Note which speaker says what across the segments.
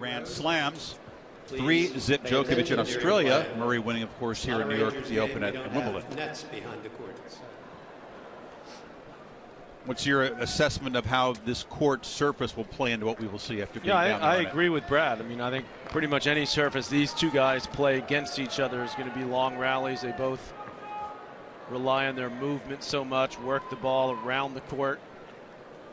Speaker 1: Grand Slams. 3 zip Djokovic in Australia. Murray winning, of course, here in New York at the Open at Wimbledon. What's your assessment of how this court surface will play into what we will see after being down
Speaker 2: I agree with Brad. I mean, I think pretty much any surface these two guys play against each other is going to be long rallies. They both rely on their movement so much, work the ball around the court.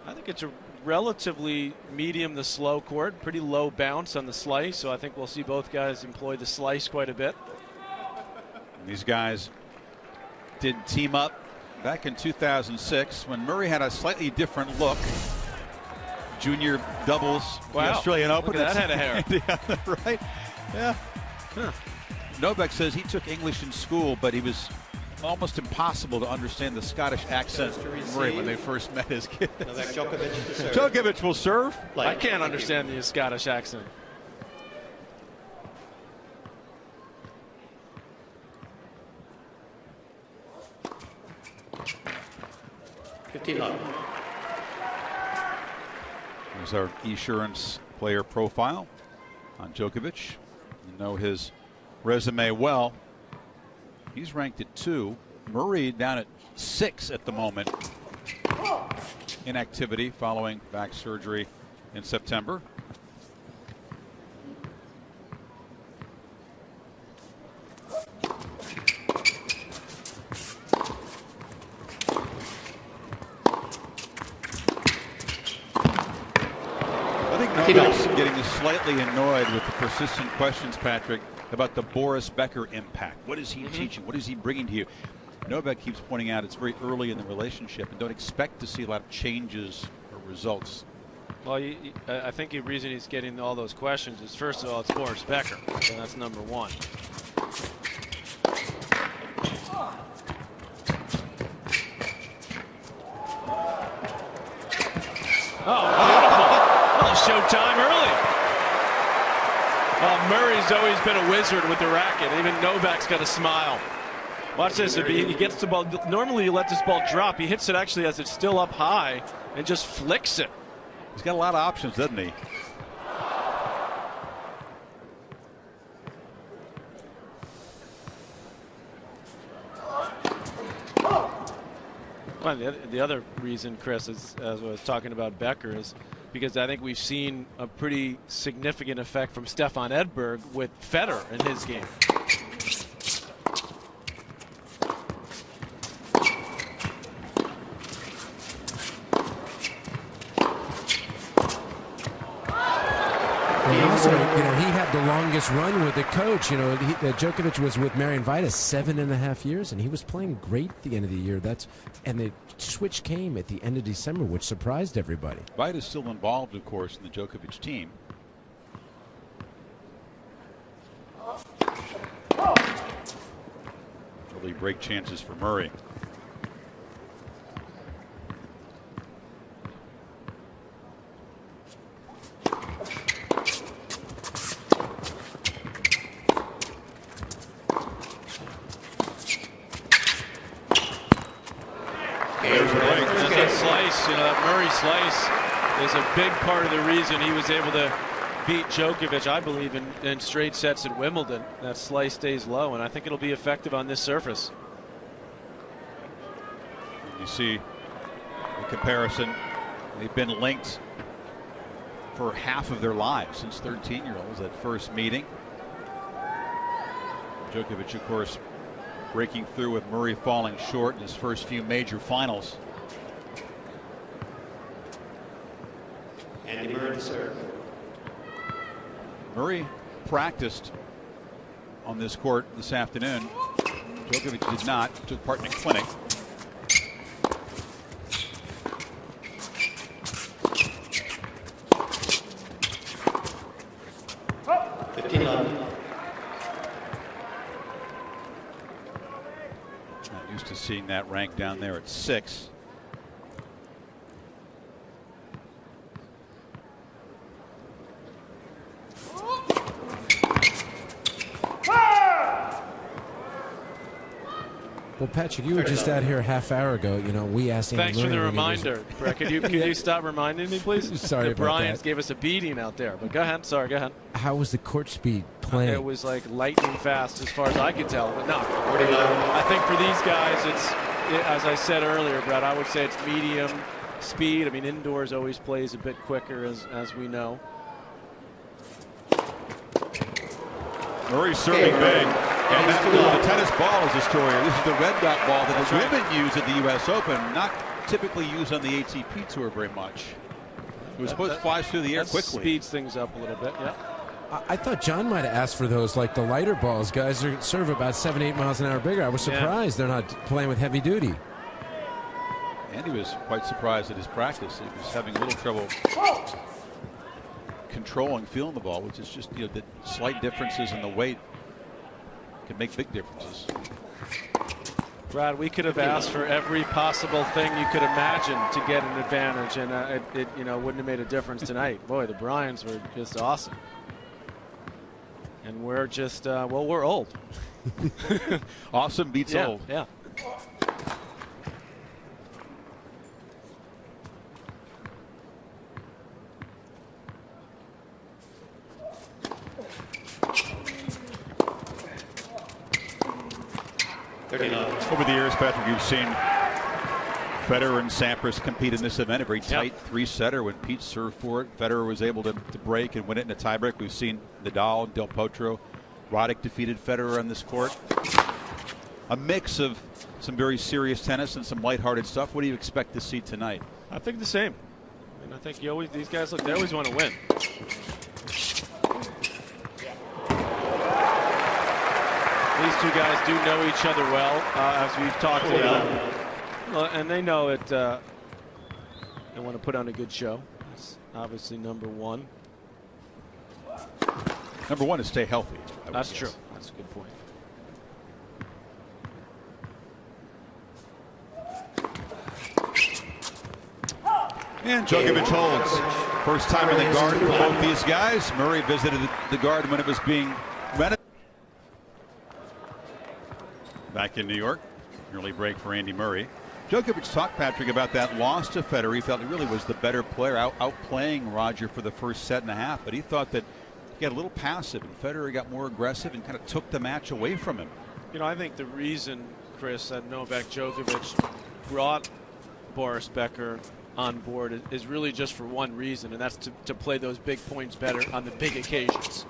Speaker 2: I think it's a relatively medium to slow court, pretty low bounce on the slice, so I think we'll see both guys employ the slice quite a bit.
Speaker 1: These guys did team up back in 2006 when Murray had a slightly different look. Junior doubles, the Australian Open.
Speaker 2: Look at that head of hair.
Speaker 1: Yeah, right? Yeah. Huh. Novak says he took English in school, but he was almost impossible to understand the Scottish accent of Murray when they first met his kids.
Speaker 3: Novac Djokovic,
Speaker 1: Djokovic will serve.
Speaker 2: I can't understand the Scottish accent.
Speaker 1: There's our Esurance player profile on Djokovic. You know his resume well. He's ranked at 2. Murray down at 6 at the moment. Inactivity following back surgery in September. Novak's getting slightly annoyed with the persistent questions, Patrick, about the Boris Becker impact. What is he teaching? What is he bringing to you? Novak keeps pointing out it's very early in the relationship and don't expect to see a lot of changes or results.
Speaker 2: Well, I think the reason he's getting all those questions is, first of all, it's Boris Becker, so that's number one. Showtime early. Murray's always been a wizard with the racket. Even Novak's got a smile. Watch this. He gets the ball. Normally you let this ball drop. He hits it actually as it's still up high and just flicks it.
Speaker 1: He's got a lot of options, doesn't he?
Speaker 2: Well, the other reason, Chris, is, as I was talking about Becker, is because I think we've seen a pretty significant effect from Stefan Edberg with Federer in his game.
Speaker 4: And also, he had the longest run with the coach. Djokovic was with Marian Vitas 7.5 years, and he was playing great at the end of the year. And the switch came at the end of December, which surprised everybody.
Speaker 1: Vitas still involved, of course, in the Djokovic team. Early break chances for Murray.
Speaker 2: That Murray slice is a big part of the reason he was able to beat Djokovic, I believe, in straight sets at Wimbledon. That slice stays low, and I think it'll be effective on this surface.
Speaker 1: You see the comparison. They've been linked for half of their lives since 13-year-olds at first meeting. Djokovic, of course, breaking through with Murray falling short in his first few major finals.
Speaker 3: Andy Murray to serve.
Speaker 1: Murray practiced on this court this afternoon. Djokovic did not. Took part in a clinic. Not used to seeing that rank down there at 6.
Speaker 4: Well, Patrick, you were just out here a half hour ago. You know, we asked Andy
Speaker 2: Thanks for
Speaker 4: Murray
Speaker 2: the
Speaker 4: when he was-
Speaker 2: reminder, Brett. Could you stop reminding me, please?
Speaker 4: Sorry
Speaker 2: the
Speaker 4: about
Speaker 2: Bryants
Speaker 4: that.
Speaker 2: gave us a beating out there. But go ahead. Sorry, go ahead.
Speaker 4: How was the court speed playing?
Speaker 2: It was like lightning fast as far as I could tell. But no, I think for these guys, as I said earlier, Brett, I would say it's medium speed. I mean, indoors always plays a bit quicker, as we know.
Speaker 1: Murray serving big. And the tennis ball is the story. This is the red dot ball that the women use at the U.S. Open, not typically used on the ATP Tour very much. It was supposed to fly through the air
Speaker 2: That
Speaker 1: quickly.
Speaker 2: Speeds things up a little bit, yeah.
Speaker 4: I thought John might have asked for those, like the lighter balls. Guys are serve about 7-8 miles an hour bigger. I was surprised they're not playing with heavy duty.
Speaker 1: And he was quite surprised at his practice. He was having a little trouble controlling, feeling the ball, which is just, you know, the slight differences in the weight can make big differences.
Speaker 2: Brad, we could have asked for every possible thing you could imagine to get an advantage, and it you know, wouldn't have made a difference tonight. Boy, the Bryans were just awesome. And we're just, well, we're old.
Speaker 1: Awesome beats old.
Speaker 2: Yeah.
Speaker 1: Over the years, Patrick, you've seen Federer and Sampras compete in this event. A very tight three-setter. When Pete served for it, Federer was able to break and win it in a tiebreak. We've seen Nadal and Del Potro. Roddick defeated Federer on this court. A mix of some very serious tennis and some lighthearted stuff. What do you expect to see tonight?
Speaker 2: I think the same. I mean, I think these guys, look, they always want to win. These two guys do know each other well, as we've talked about. And they know it. They want to put on a good show. That's obviously number one.
Speaker 1: Number one is stay healthy.
Speaker 2: That's true. That's a good point.
Speaker 1: And Djokovic holds. First time in the Garden for both these guys. Murray visited the Garden when it was being renovated. Back in New York. Early break for Andy Murray. Djokovic talked, Patrick, about that loss to Federer. He felt he really was the better player, outplaying Roger for the first set and a half. But he thought that he got a little passive, and Federer got more aggressive and kind of took the match away from him.
Speaker 2: You know, I think the reason, Chris, that Novac Djokovic brought Boris Becker on board is really just for one reason, and that's to play those big points better on the big occasions.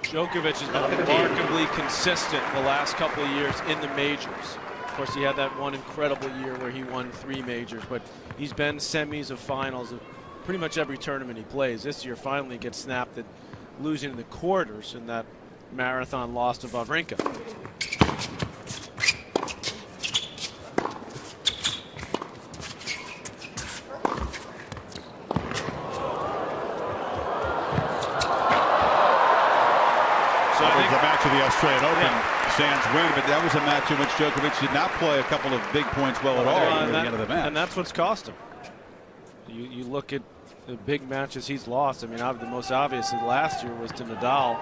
Speaker 2: Djokovic has been remarkably consistent the last couple of years in the majors. Of course, he had that one incredible year where he won 3 majors, but he's been semis of finals of pretty much every tournament he plays. This year finally gets snapped at losing in the quarters in that marathon loss to Wawrinka.
Speaker 1: The match of the Australian Open, sans win, but that was a match in which Djokovic did not play a couple of big points well at all at the end of the match.
Speaker 2: And that's what's cost him. You look at the big matches he's lost. I mean, the most obvious last year was to Nadal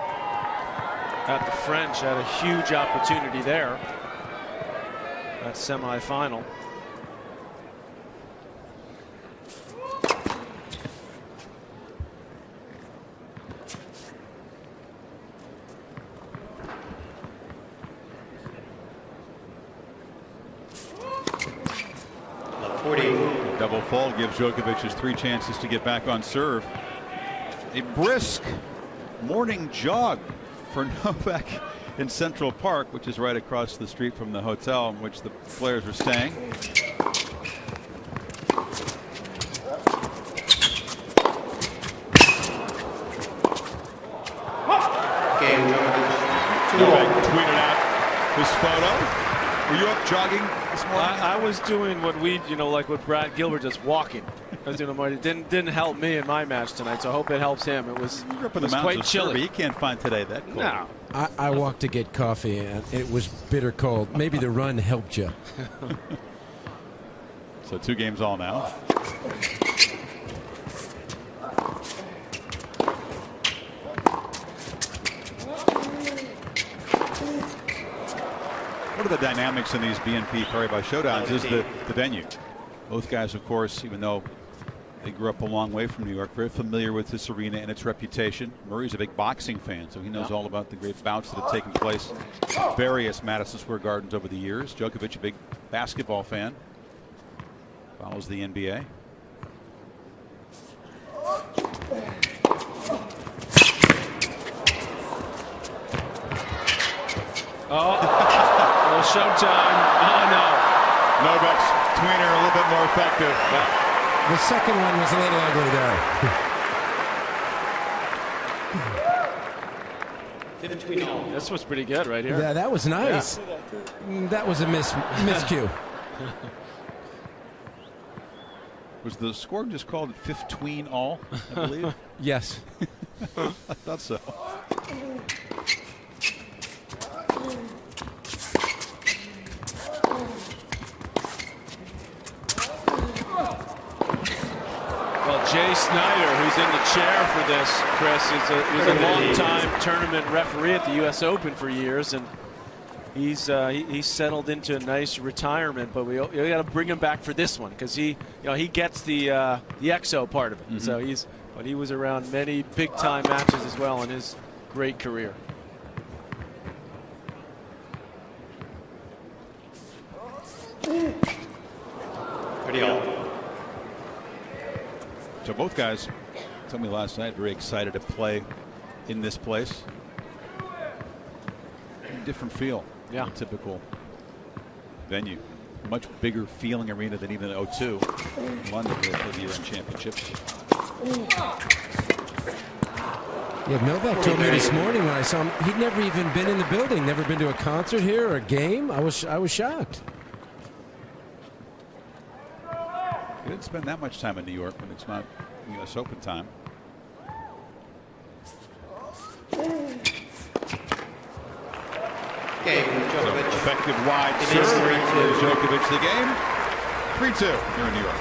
Speaker 2: at the French. Had a huge opportunity there. That semifinal.
Speaker 1: Double fault gives Djokovic his 3 chances to get back on serve. A brisk morning jog for Novak in Central Park, which is right across the street from the hotel in which the players were staying. Novak tweeted out his photo. Were you up jogging this morning?
Speaker 2: I was doing what like what Brad Gilbert does, walking. I was doing it didn't help me in my match tonight, so I hope it helps him. It was quite chilly.
Speaker 1: You can't find today that cold.
Speaker 2: No.
Speaker 4: I walked to get coffee, and it was bitter cold. Maybe the run helped you.
Speaker 1: So 2 games all now. One of the dynamics in these BNP Paribas showdowns is the venue. Both guys, of course, even though they grew up a long way from New York, very familiar with this arena and its reputation. Murray's a big boxing fan, so he knows all about the great bouts that have taken place at various Madison Square Gardens over the years. Djokovic, a big basketball fan, follows the NBA.
Speaker 2: Oh, well, showtime. Oh, no.
Speaker 1: Novac's tweener a little bit more effective.
Speaker 4: The second one was a little ugly there.
Speaker 2: This was pretty good right here.
Speaker 4: Yeah, that was nice. Yeah. That was a miscue.
Speaker 1: Was the score just called 15 all, I believe?
Speaker 4: Yes.
Speaker 1: I thought so.
Speaker 2: Well, Jay Snyder, who's in the chair for this, Chris, is a long-time tournament referee at the U.S. Open for years, and he's settled into a nice retirement. But we got to bring him back for this one because he gets the exo part of it. So he was around many big-time matches as well in his great career.
Speaker 1: So both guys told me last night very excited to play in this place. Different feel.
Speaker 2: Yeah.
Speaker 1: Typical venue. Much bigger feeling arena than even the O2 London for the year-end championships.
Speaker 4: Yeah, Novac told me this morning when I saw him, he'd never even been in the building, never been to a concert here or a game. I was shocked.
Speaker 1: He didn't spend that much time in New York when it's not U.S. Open time.
Speaker 3: Game, Djokovic.
Speaker 1: So effective wide serve. Djokovic the game. 3-2 here in New York.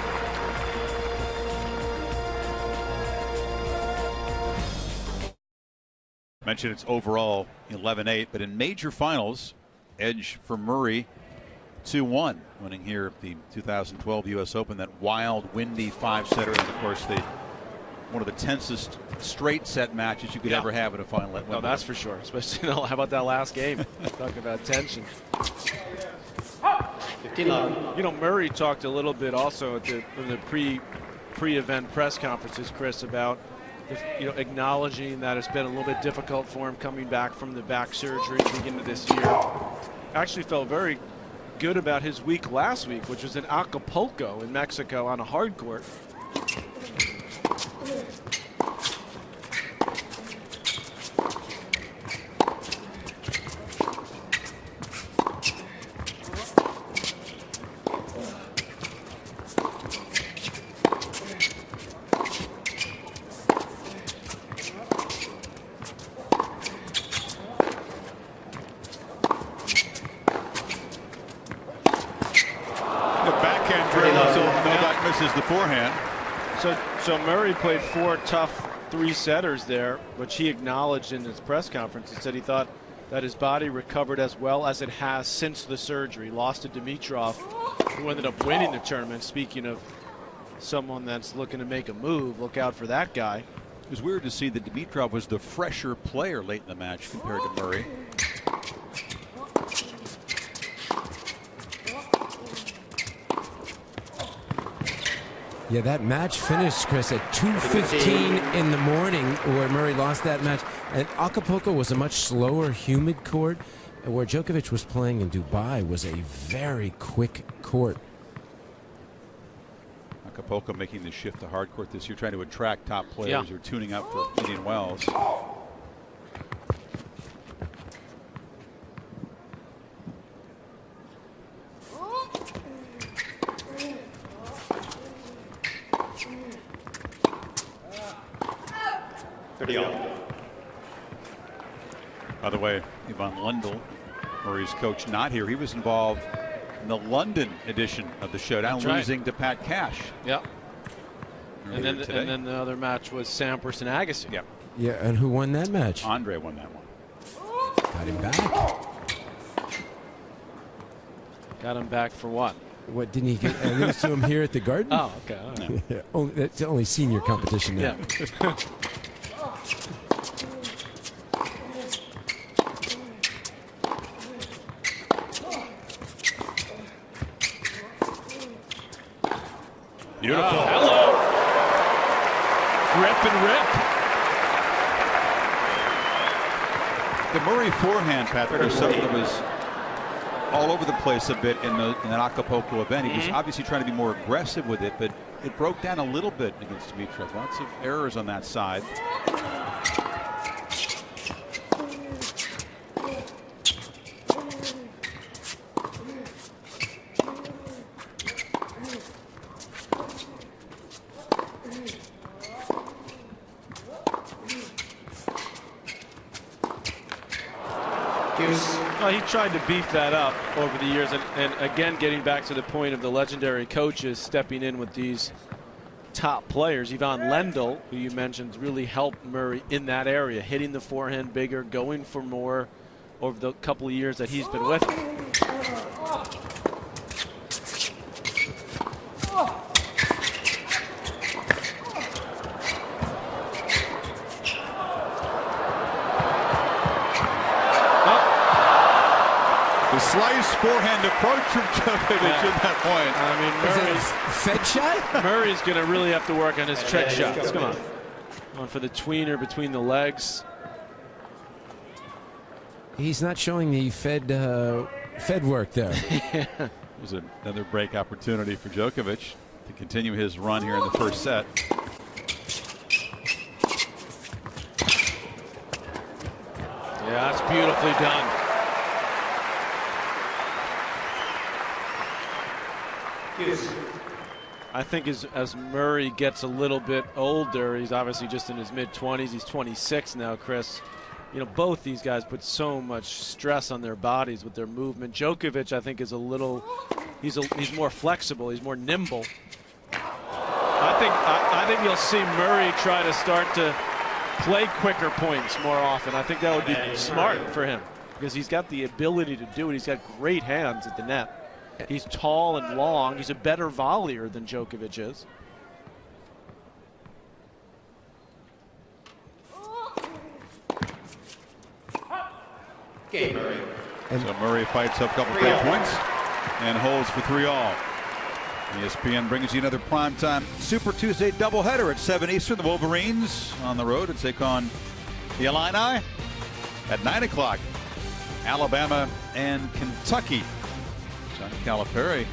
Speaker 1: Mentioned it's overall 11-8, but in major finals, edge for Murray 2-1, winning here at the 2012 U.S. Open. That wild, windy five-setter, and of course one of the tensest straight set matches you could ever have in a final at Wimbledon.
Speaker 2: No, that's for sure. Especially, how about that last game? Talking about tension.
Speaker 3: 15-11.
Speaker 2: Murray talked a little bit also in the pre-event press conferences, Chris, about acknowledging that it's been a little bit difficult for him coming back from the back surgery at the beginning of this year. Actually felt very good about his week last week, which was in Acapulco in Mexico on a hard court.
Speaker 1: Misses the forehand.
Speaker 2: So Murray played 4 tough 3-setters there, which he acknowledged in his press conference. He said he thought that his body recovered as well as it has since the surgery. Lost to Dimitrov, who ended up winning the tournament. Speaking of someone that's looking to make a move, look out for that guy.
Speaker 1: It was weird to see that Dimitrov was the fresher player late in the match compared to Murray.
Speaker 4: Yeah, that match finished, Chris, at 2:15 in the morning where Murray lost that match. And Acapulco was a much slower, humid court. And where Djokovic was playing in Dubai was a very quick court.
Speaker 1: Acapulco making the shift to hard court this year, trying to attract top players who are tuning up for Indian Wells. By the way, Ivan Lendl, Murray's coach, not here. He was involved in the London edition of the showdown, losing to Pat Cash.
Speaker 2: Yeah. And then the other match was Sampras and Agassi.
Speaker 1: Yeah.
Speaker 4: Yeah, and who won that match?
Speaker 1: Andre won that one.
Speaker 4: Got him back.
Speaker 2: Got him back for what?
Speaker 4: What, didn't he get lose to him here at the Garden?
Speaker 2: Oh, okay. All right.
Speaker 4: Yeah. That's only senior competition now.
Speaker 2: Yeah.
Speaker 1: Beautiful.
Speaker 2: Hello. Rip and rip.
Speaker 1: The Murray forehand, Patrick, was something that was all over the place a bit in that Acapulco event. He was obviously trying to be more aggressive with it, but it broke down a little bit against Dimitrov. Lots of errors on that side.
Speaker 2: Well, he tried to beef that up over the years, and again, getting back to the point of the legendary coaches stepping in with these top players. Ivan Lendl, who you mentioned, really helped Murray in that area, hitting the forehand bigger, going for more over the couple of years that he's been with him.
Speaker 1: The slice forehand approach from Djokovic at that point.
Speaker 2: I mean,
Speaker 4: Is it a Fed shot?
Speaker 2: Murray's going to really have to work on his tread shots. Come on. Going for the tweener between the legs.
Speaker 4: He's not showing the Fed work there.
Speaker 1: It was another break opportunity for Djokovic to continue his run here in the first set.
Speaker 2: Yeah, that's beautifully done. I think as Murray gets a little bit older, he's obviously just in his mid-20s. He's 26 now, Chris. You know, both these guys put so much stress on their bodies with their movement. Djokovic, I think, is a little, he's more flexible. He's more nimble. I think you'll see Murray try to start to play quicker points more often. I think that would be smart for him because he's got the ability to do it. He's got great hands at the net. He's tall and long. He's a better volleyer than Djokovic is.
Speaker 3: Okay, Murray.
Speaker 1: So Murray fights up a couple break points and holds for 3-all. ESPN brings you another primetime Super Tuesday doubleheader at 7 Eastern. The Wolverines on the road to take on the Illini at 9 o'clock. Alabama and Kentucky. Johnny Calipari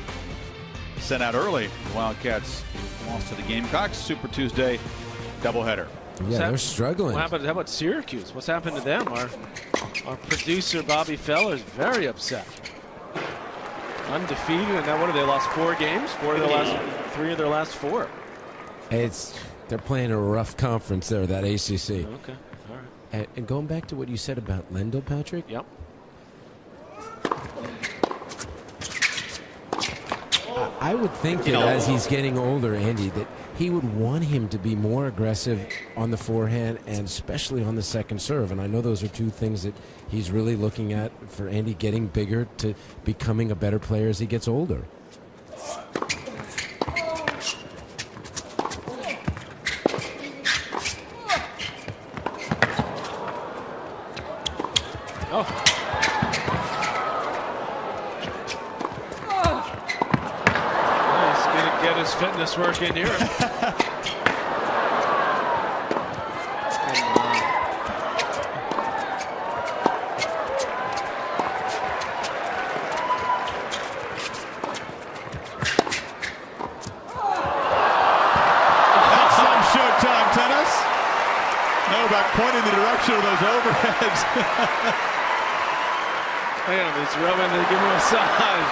Speaker 1: sent out early. The Wildcats lost to the Gamecocks. Super Tuesday doubleheader.
Speaker 4: Yeah, they're struggling.
Speaker 2: How about Syracuse? What's happened to them? Our producer Bobby Feller is very upset. Undefeated, and now what have they lost? 4 games? 3 of their last 4.
Speaker 4: They're playing a rough conference there, that ACC.
Speaker 2: Okay, all right.
Speaker 4: And going back to what you said about Lendl, Patrick.
Speaker 2: Yep.
Speaker 4: I would think that as he's getting older, Andy, that he would want him to be more aggressive on the forehand and especially on the second serve. And I know those are two things that he's really looking at for Andy getting bigger to becoming a better player as he gets older.
Speaker 2: Oh. Get his fitness work in here.
Speaker 1: That's some Showtime tennis. Novac pointing the direction of those overheads.
Speaker 2: Look at him, he's rubbing to give him a massage.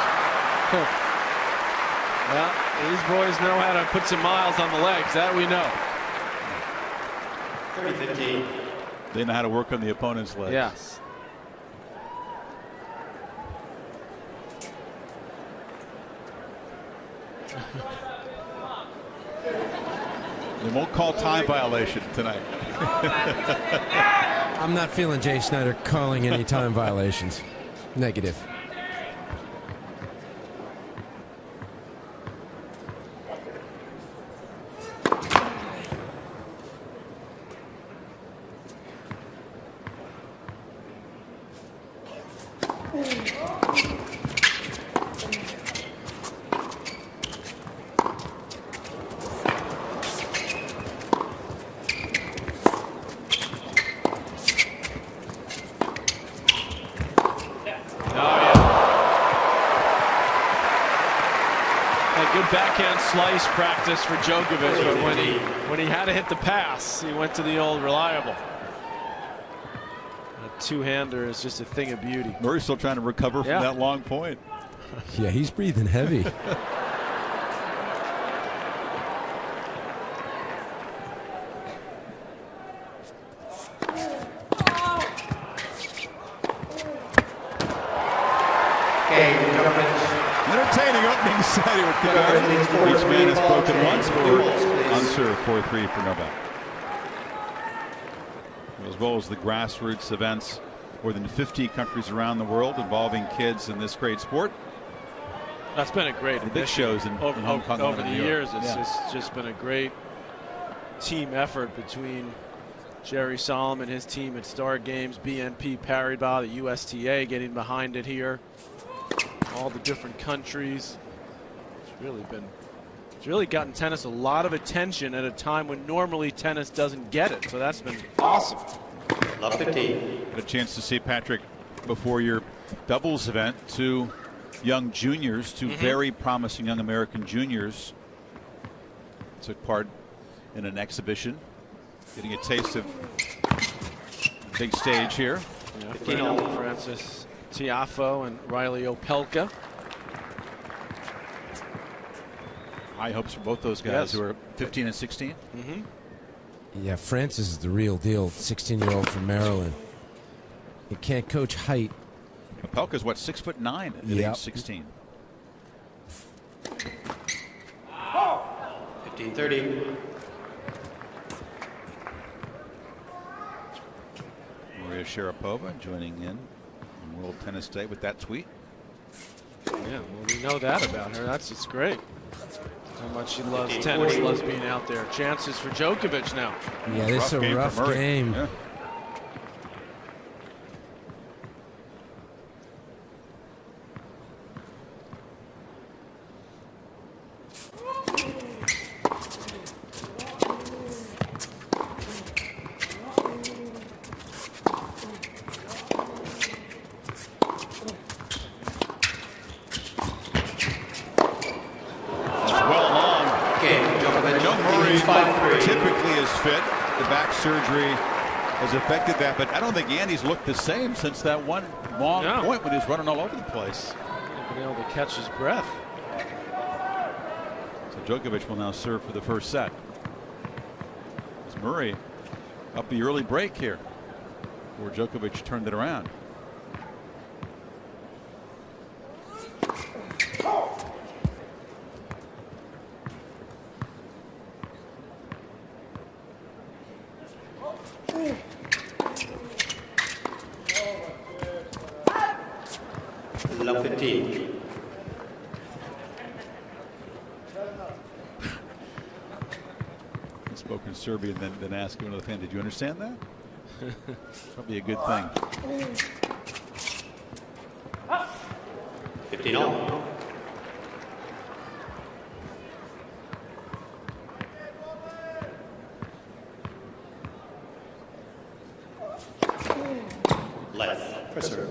Speaker 2: Well, these boys know how to put some miles on the legs, that we know.
Speaker 3: 30-15.
Speaker 1: They know how to work on the opponent's legs.
Speaker 2: Yes.
Speaker 1: They won't call time violation tonight.
Speaker 4: I'm not feeling Jay Snyder calling any time violations. Negative.
Speaker 2: Good backhand slice practice for Djokovic, but when he had to hit the pass, he went to the old reliable. A two-hander is just a thing of beauty.
Speaker 1: Murray's still trying to recover from that long point.
Speaker 4: Yeah, he's breathing heavy.
Speaker 1: Entertaining opening set here with Djokovic. Each man has broken one score on serve, 4-3 for Novak. As well as the grassroots events, more than 50 countries around the world involving kids in this great sport.
Speaker 2: That's been a great
Speaker 1: big shows in Hong Kong
Speaker 2: over the years. It's just been a great team effort between Jerry Solomon, his team at Star Games, BNP Paribas, the USTA getting behind it here. All the different countries. It's really gotten tennis a lot of attention at a time when normally tennis doesn't get it. So that's been awesome.
Speaker 3: Love 15.
Speaker 1: A chance to see Patrick before your doubles event. Two young juniors, two very promising young American juniors took part in an exhibition, getting a taste of big stage here.
Speaker 2: Yeah, Francis Tiafoe and Riley Opelka.
Speaker 1: High hopes for both those guys who are 15 and 16.
Speaker 4: Yeah, Francis is the real deal. 16-year-old from Maryland. He can't coach height.
Speaker 1: Opelka's what, 6'9" at age 16.
Speaker 3: 15-30.
Speaker 1: Maria Sharapova joining in on World Tennis Day with that tweet.
Speaker 2: Yeah, well, we know that about her. It's great. How much she loves tennis, loves being out there. Chances for Djokovic now.
Speaker 4: Yeah, this is a rough game.
Speaker 1: Yeah. Surgery has affected that, but I don't think Andy's looked the same since that one long point when he was running all over the place.
Speaker 2: Been able to catch his breath.
Speaker 1: So Djokovic will now serve for the first set. As Murray up the early break here, where Djokovic turned it around.
Speaker 3: Love 15.
Speaker 1: Spoken Serbian, then ask another fan, did you understand that? Probably a good thing.
Speaker 3: 15-0. Left for serve.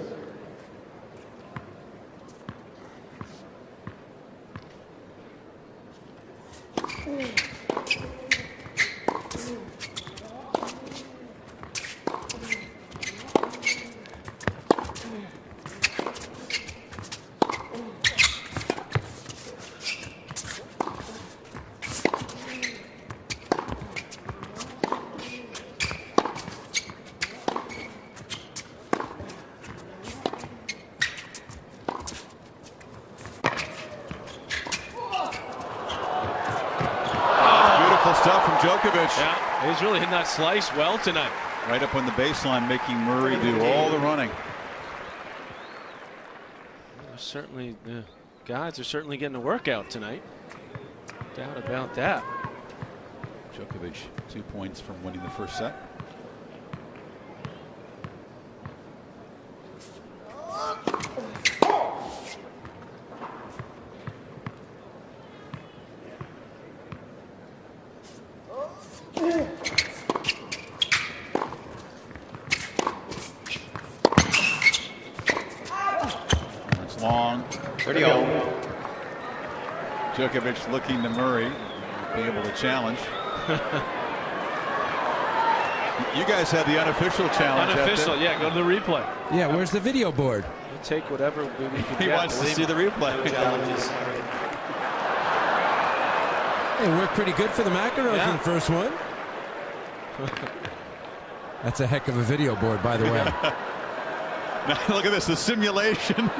Speaker 1: Stuff from Djokovic.
Speaker 2: Yeah, he's really hitting that slice well tonight.
Speaker 1: Right up on the baseline, making Murray do all the running.
Speaker 2: Certainly, the guys are certainly getting a workout tonight. No doubt about that.
Speaker 1: Djokovic 2 points from winning the first set. Djokovic looking to Murray, being able to challenge. You guys had the unofficial challenge.
Speaker 2: Unofficial, yeah. Go to the replay.
Speaker 4: Yeah, where's the video board?
Speaker 2: We'll take whatever we can
Speaker 1: He
Speaker 2: get.
Speaker 1: wants to see the replay.
Speaker 4: It worked pretty good for the Macaroons in the first one. That's a heck of a video board, by the way.
Speaker 1: Now look at this, the simulation.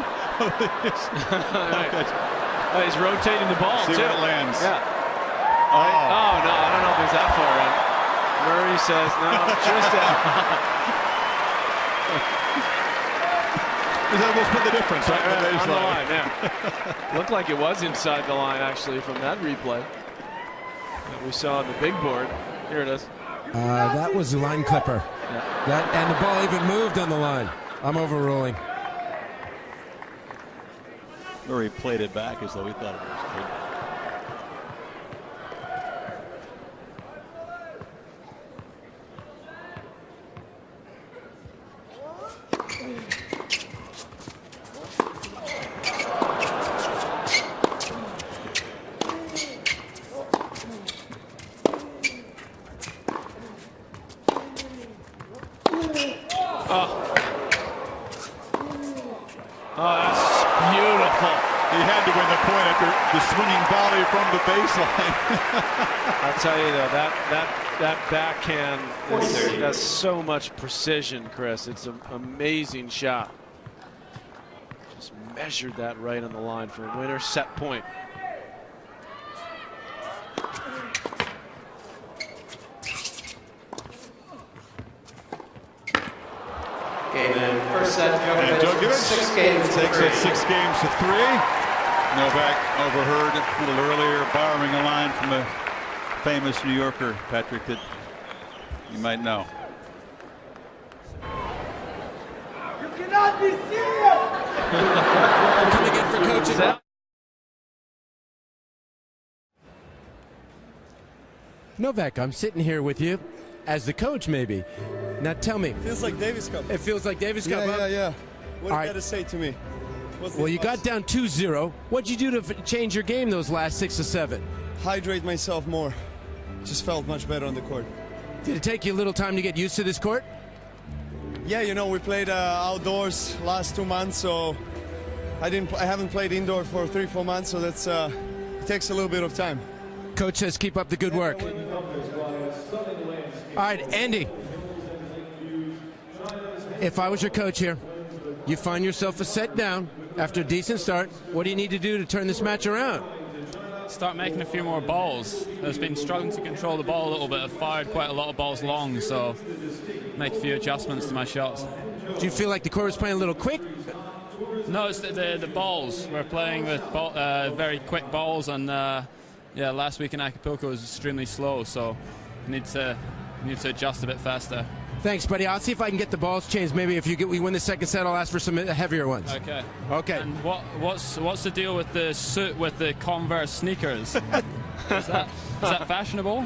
Speaker 2: Oh, he's rotating the ball,
Speaker 1: See
Speaker 2: too.
Speaker 1: where it lands.
Speaker 2: Yeah. Oh, no, I don't know if it's that far in. Murray says, no, Tristan.
Speaker 1: He's almost put the difference right on the
Speaker 2: On the line, yeah. Looked like it was inside the line, actually, from that replay that we saw on the big board. Here it is.
Speaker 4: That was the line clipper.
Speaker 2: Yeah.
Speaker 4: And the ball even moved on the line. I'm overruling.
Speaker 1: Murray played it back as though he thought it was good.
Speaker 2: Oh, that's beautiful.
Speaker 1: He had to win the point after the swinging volley from the baseline.
Speaker 2: I'll tell you though, that backhand has so much precision, Chris. It's an amazing shot. Just measured that right on the line for a winner set point.
Speaker 3: Okay, then first set,
Speaker 1: And
Speaker 3: Djokovic, 6 games to
Speaker 1: takes
Speaker 3: 3.
Speaker 1: it 6 games to 3. Novak overheard a little earlier, borrowing a line from a famous New Yorker, Patrick, that you might know.
Speaker 5: You cannot be serious!
Speaker 4: Coming in for coaching. Novak, I'm sitting here with you as the coach, maybe. Now tell me.
Speaker 6: Feels like Davis Cup.
Speaker 4: It feels like Davis Cup. Huh?
Speaker 6: Yeah. What
Speaker 4: All
Speaker 6: you
Speaker 4: right.
Speaker 6: got to say to me?
Speaker 4: Well, you got down 2-0. What'd you do to change your game those last 6 or 7?
Speaker 6: Hydrate myself more. Just felt much better on the court.
Speaker 4: Did it take you a little time to get used to this court?
Speaker 6: Yeah, you know, we played outdoors last 2 months, so I haven't played indoor for 3-4 months, so that's it takes a little bit of time.
Speaker 4: Coach says keep up the good work. All right, Andy. If I was your coach here, you find yourself a set down after a decent start. What do you need to do to turn this match around?
Speaker 7: Start making a few more balls. I've been struggling to control the ball a little bit. I've fired quite a lot of balls long, so make a few adjustments to my shots.
Speaker 4: Do you feel like the court was playing a little quick?
Speaker 7: No, it's the balls. We're playing with very quick balls, and yeah, last week in Acapulco was extremely slow, so need to adjust a bit faster.
Speaker 4: Thanks, buddy. I'll see if I can get the balls changed. Maybe if we win the second set, I'll ask for some heavier ones.
Speaker 7: Okay.
Speaker 4: Okay.
Speaker 7: And what's the deal with the suit with the Converse sneakers? Is that fashionable?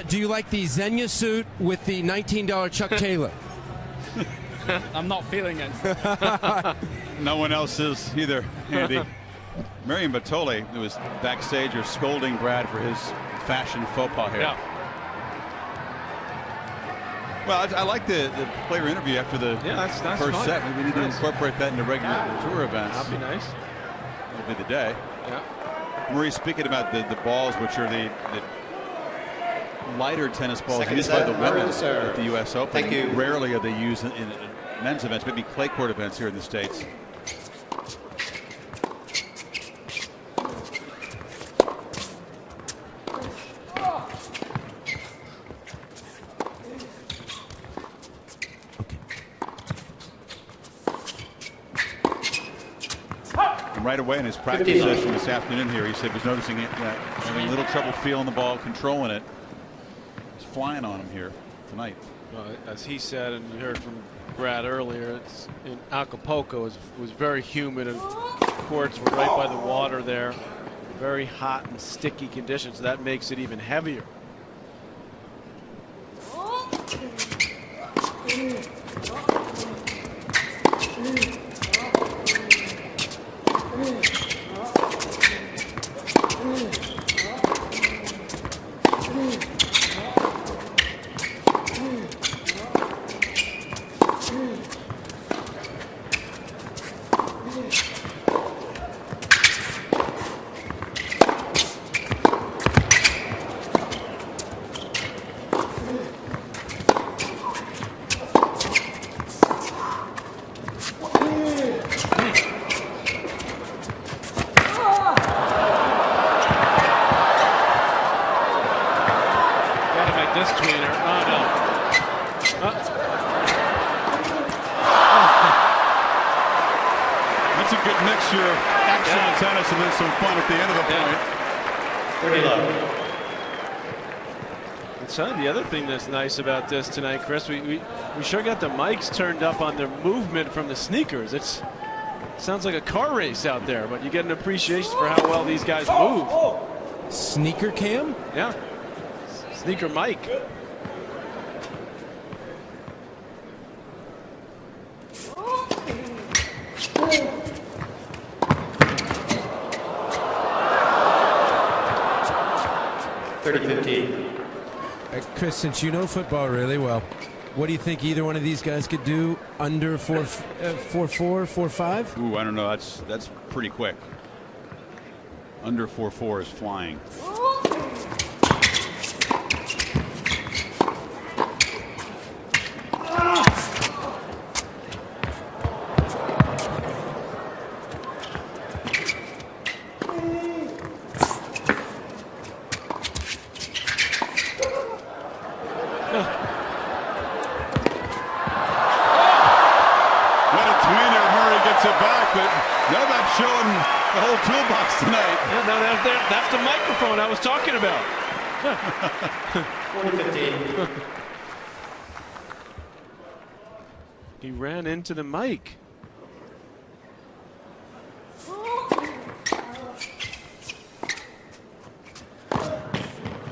Speaker 4: Do you like the Xenia suit with the $19 Chuck Taylor?
Speaker 7: I'm not feeling it.
Speaker 1: No one else is either, Andy. Miriam Bartoli, who was backstage, are scolding Brad for his fashion faux pas here.
Speaker 2: Yeah.
Speaker 1: Well, I like the player interview after the
Speaker 2: that's
Speaker 1: first
Speaker 2: fine.
Speaker 1: set. Maybe we need to incorporate that into regular tour events.
Speaker 2: That'd be nice.
Speaker 1: That'll be the day.
Speaker 2: Yeah.
Speaker 1: Murray, speaking about the balls, which are the lighter tennis balls
Speaker 3: Second
Speaker 1: used by
Speaker 3: set,
Speaker 1: the women
Speaker 3: Murray, sir.
Speaker 1: at the U.S. Open.
Speaker 3: Thank you.
Speaker 1: Rarely are they used in men's events, maybe clay court events here in the States. And right away in his practice session this afternoon here, he said he was noticing it, having a little trouble feeling the ball, controlling it. It's flying on him here tonight.
Speaker 2: Well, as he said, and you heard from Brad earlier, it's in Acapulco was very humid, and courts were right by the water there. Very hot and sticky conditions, so that makes it even heavier.
Speaker 1: mixture of excellent tennis and then some fun at the end of the point.
Speaker 3: 30 love.
Speaker 2: The other thing that's nice about this tonight, Chris, we sure got the mics turned up on the movement from the sneakers. It sounds like a car race out there, but you get an appreciation for how well these guys move.
Speaker 4: Sneaker cam?
Speaker 2: Yeah. Sneaker mic.
Speaker 4: Chris, since you know football really well, what do you think either one of these guys could do under 4.4, 4.5?
Speaker 1: Ooh, I don't know. That's pretty quick. Under 4.4 is flying. Novac showing the whole toolbox tonight.
Speaker 2: Yeah, no, that's the microphone I was talking about.
Speaker 3: 40-15.
Speaker 2: He ran into the mic.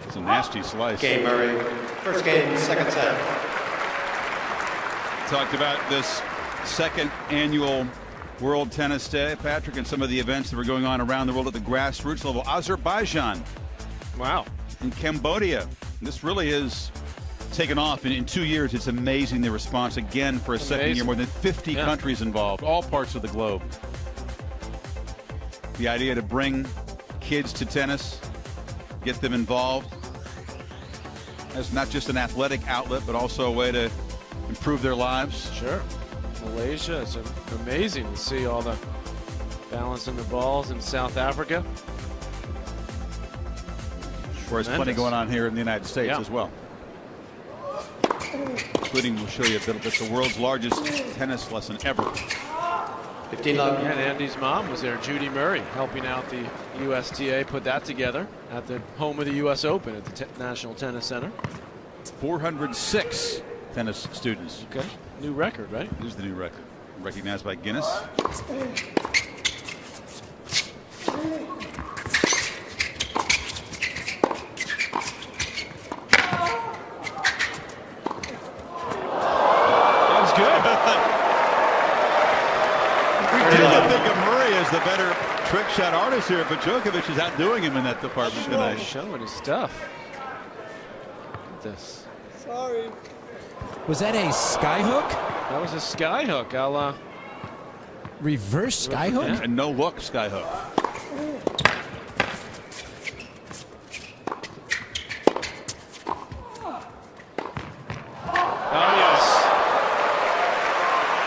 Speaker 1: It's a nasty slice.
Speaker 3: Game, Murray. First game, second set.
Speaker 1: Talked about this second annual World Tennis Day, Patrick, and some of the events that were going on around the world at the grassroots level. Azerbaijan.
Speaker 2: Wow.
Speaker 1: In Cambodia. This really is taken off in 2 years. It's amazing the response again for a second year. More than 50 countries involved, all parts of the globe. The idea to bring kids to tennis, get them involved as not just an athletic outlet, but also a way to improve their lives.
Speaker 2: Sure. Malaysia, it's amazing to see all the balance in the balls in South Africa.
Speaker 1: There's plenty going on here in the United States as well. Including, we'll show you a bit, the world's largest tennis lesson ever.
Speaker 3: 15 love.
Speaker 2: And Andy's mom was there, Judy Murray, helping out the USTA put that together at the home of the U.S. Open at the National Tennis Center.
Speaker 1: 406 tennis students.
Speaker 2: Okay. New record, right?
Speaker 1: This is the new record. Recognized by Guinness.
Speaker 2: That was good.
Speaker 1: I think of Murray as the better trick shot artist here, but Djokovic is outdoing him in that department tonight.
Speaker 2: Showing his stuff. Look at this.
Speaker 3: Sorry.
Speaker 4: Was that a sky hook?
Speaker 2: That was a sky hook. I'll
Speaker 4: reverse sky hook?
Speaker 1: And no look sky hook.
Speaker 2: Oh yes.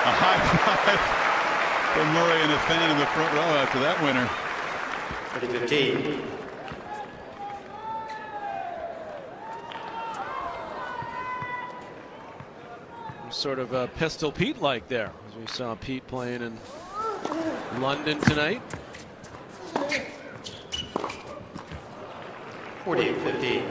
Speaker 1: A high five from Murray and a fan in the front row after that winner.
Speaker 3: 30-15.
Speaker 2: Sort of Pistol Pete like there, as we saw Pete playing in London tonight.
Speaker 3: 48-15.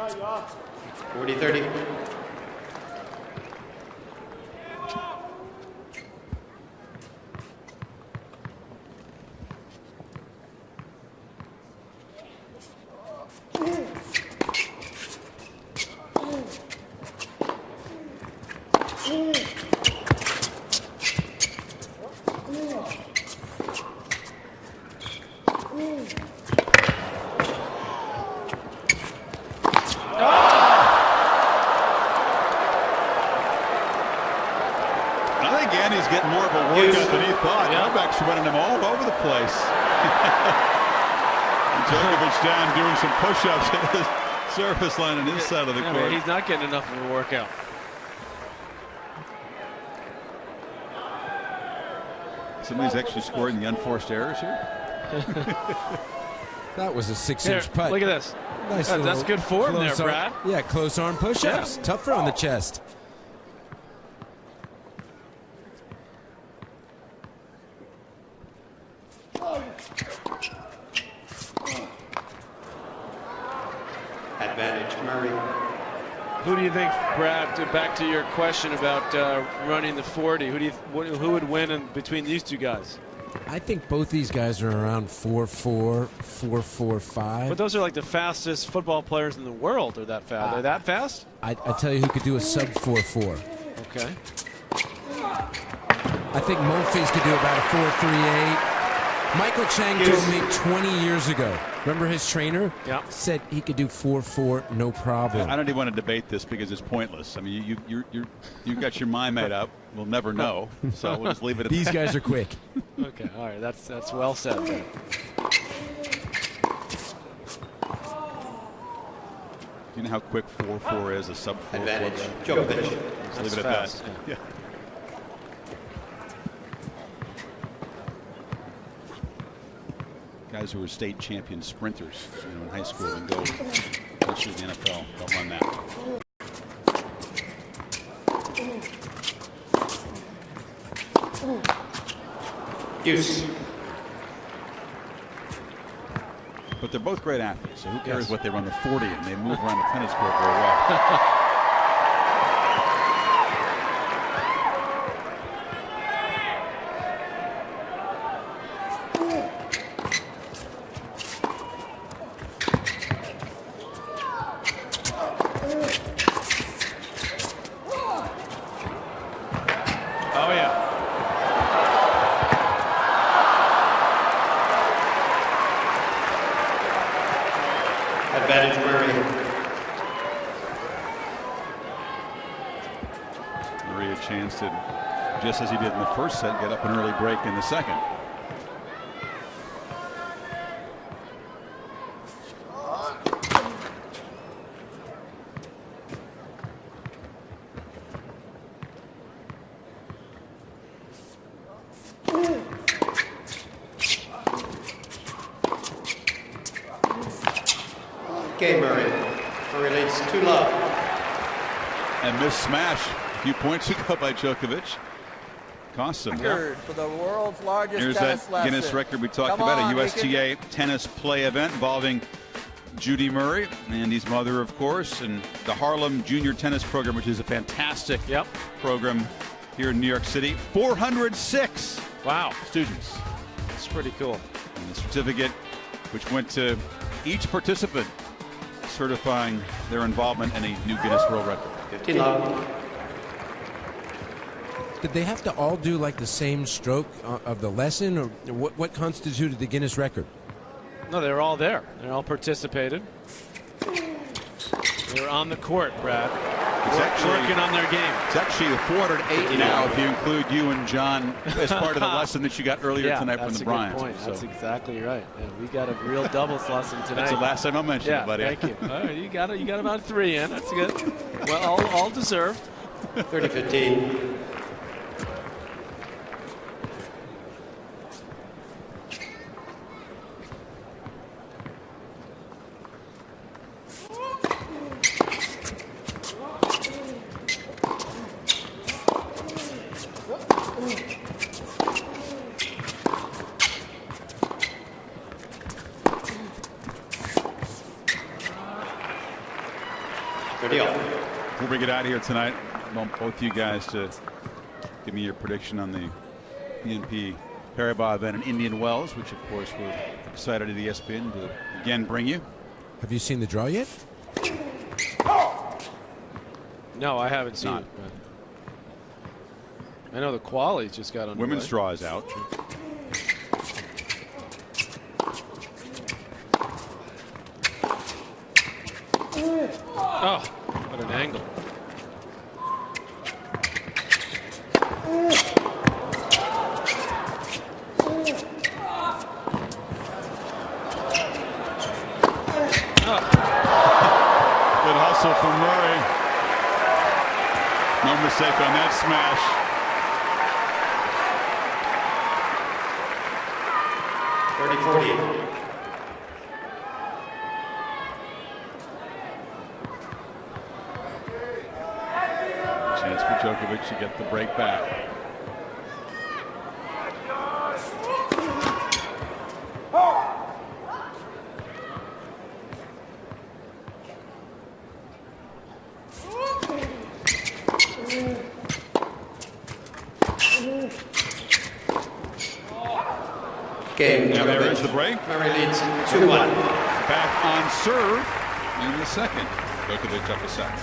Speaker 5: ja, ja.
Speaker 3: 40-30.
Speaker 1: Novac's running him all over the place. Djokovic down doing some push-ups. Service line on his side of the
Speaker 2: Yeah,
Speaker 1: court.
Speaker 2: man, he's not getting enough of a workout.
Speaker 1: Somebody's actually scoring the unforced errors here.
Speaker 4: That was a 6-inch putt.
Speaker 2: Look at this.
Speaker 4: Nice
Speaker 2: That's
Speaker 4: little
Speaker 2: good form there,
Speaker 4: close arm-
Speaker 2: Brad.
Speaker 4: Yeah, close arm push-ups.
Speaker 2: Yeah.
Speaker 4: Tougher on the chest.
Speaker 3: Advantage, Murray.
Speaker 2: Who do you think, Brad, back to your question about running the 40, who would win between these two guys?
Speaker 4: I think both these guys are around 4.4, 4.45.
Speaker 2: But those are like the fastest football players in the world. They're that fast. They're that fast?
Speaker 4: I tell you who could do a sub 4.4.
Speaker 2: Okay.
Speaker 4: I think Monfils could do about a 4.38. Michael Chang told me 20 years ago. Remember his trainer?
Speaker 2: Yeah.
Speaker 4: Said he could do 4.4, no problem.
Speaker 1: I don't even want to debate this because it's pointless. I mean, you got your mind made up. We'll never know. So we'll just leave it at
Speaker 4: These
Speaker 1: that.
Speaker 4: guys are quick.
Speaker 2: Okay. All right. That's well said there.
Speaker 1: Do you know how quick 4.4 is? A sub 4.4.
Speaker 3: Advantage, Djokovic.
Speaker 1: Just
Speaker 2: That's
Speaker 1: leave it at
Speaker 2: fast,
Speaker 1: that.
Speaker 2: yeah.
Speaker 1: Yeah. Guys who were state champion sprinters, in high school and go eventually to the NFL. Don't run that.
Speaker 3: Use.
Speaker 1: But they're both great athletes, so who cares
Speaker 2: Yes.
Speaker 1: what they run the 40 and they move around the tennis court very well.
Speaker 2: Oh, yeah.
Speaker 3: Advantage, Murray.
Speaker 1: Murray a chance to, just as he did in the first set, get up an early break in the second.
Speaker 3: Okay, Murray. Murray leads 2-love.
Speaker 1: And missed smash a few points ago by Djokovic. Cost him.
Speaker 5: Record for the world's largest
Speaker 1: Here's
Speaker 5: tennis
Speaker 1: that
Speaker 5: lesson.
Speaker 1: Guinness record we talked
Speaker 5: Come
Speaker 1: about,
Speaker 5: on,
Speaker 1: a USTA tennis play event involving Judy Murray, Andy's mother, of course, and the Harlem Junior Tennis Program, which is a fantastic program here in New York City. 406
Speaker 2: Wow.
Speaker 1: students.
Speaker 2: That's pretty cool.
Speaker 1: And the certificate, which went to each participant, certifying their involvement in a new Guinness World Record.
Speaker 3: 15-love.
Speaker 4: Did they have to all do like the same stroke of the lesson, or what constituted the Guinness record?
Speaker 2: No, they were all there. They all participated. They were on the court, Brad.
Speaker 1: It's actually
Speaker 2: working on their game.
Speaker 1: It's actually a 408 now if you include you and John as part of the lesson that you got earlier tonight from the Bryants.
Speaker 2: Good point.
Speaker 1: So
Speaker 2: That's exactly right. Yeah, we got a real doubles lesson tonight.
Speaker 1: that's the last time I mentioned
Speaker 2: Yeah,
Speaker 1: it, buddy.
Speaker 2: thank you. All right, you got about 3 in. That's good. Well, all deserved.
Speaker 3: 30-15.
Speaker 1: Before we get out of here tonight, I want both you guys to give me your prediction on the BNP Paribas event in Indian Wells, which of course we're excited at ESPN to again bring you.
Speaker 4: Have you seen the draw yet?
Speaker 2: No, I haven't seen
Speaker 1: Not.
Speaker 2: it. But I know the quali just got underway.
Speaker 1: Women's draw is out.
Speaker 2: Oh, what an angle.
Speaker 1: No mistake on that smash. Chance for Djokovic to get the break back.
Speaker 3: Game.
Speaker 1: Now there is the break.
Speaker 3: Murray leads 2-1.
Speaker 1: Back on serve in the second. Djokovic up a set.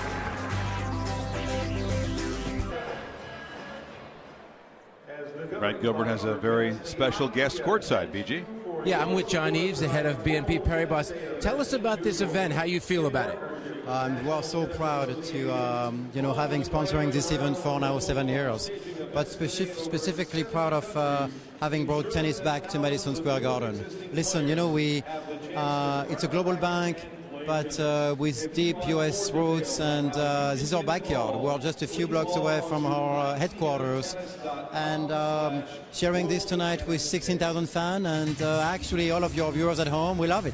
Speaker 1: Brad Gilbert has a very special guest courtside, BG.
Speaker 4: Yeah, I'm with John Eves, the head of BNP Paribas. Tell us about this event, how you feel about it.
Speaker 8: We're so proud to, having sponsoring this event for now 7 years. But specifically proud of having brought tennis back to Madison Square Garden. Listen, it's a global bank, but with deep U.S. roots, and this is our backyard. We're just a few blocks away from our headquarters, and sharing this tonight with 16,000 fans, and actually all of your viewers at home, we love it.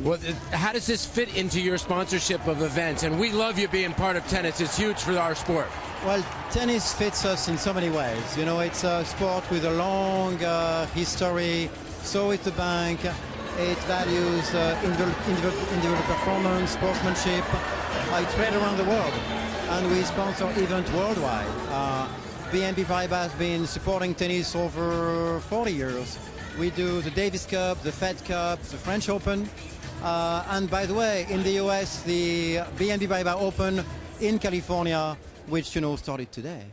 Speaker 4: Well, how does this fit into your sponsorship of events? And we love you being part of tennis. It's huge for our sport.
Speaker 8: Well, tennis fits us in so many ways. It's a sport with a long history. So is the bank. It values individual performance, sportsmanship. It's spread around the world, and we sponsor events worldwide. BNP Paribas has been supporting tennis over 40 years. We do the Davis Cup, the Fed Cup, the French Open, and by the way, in the US, the BNP Paribas Open in California, which started today.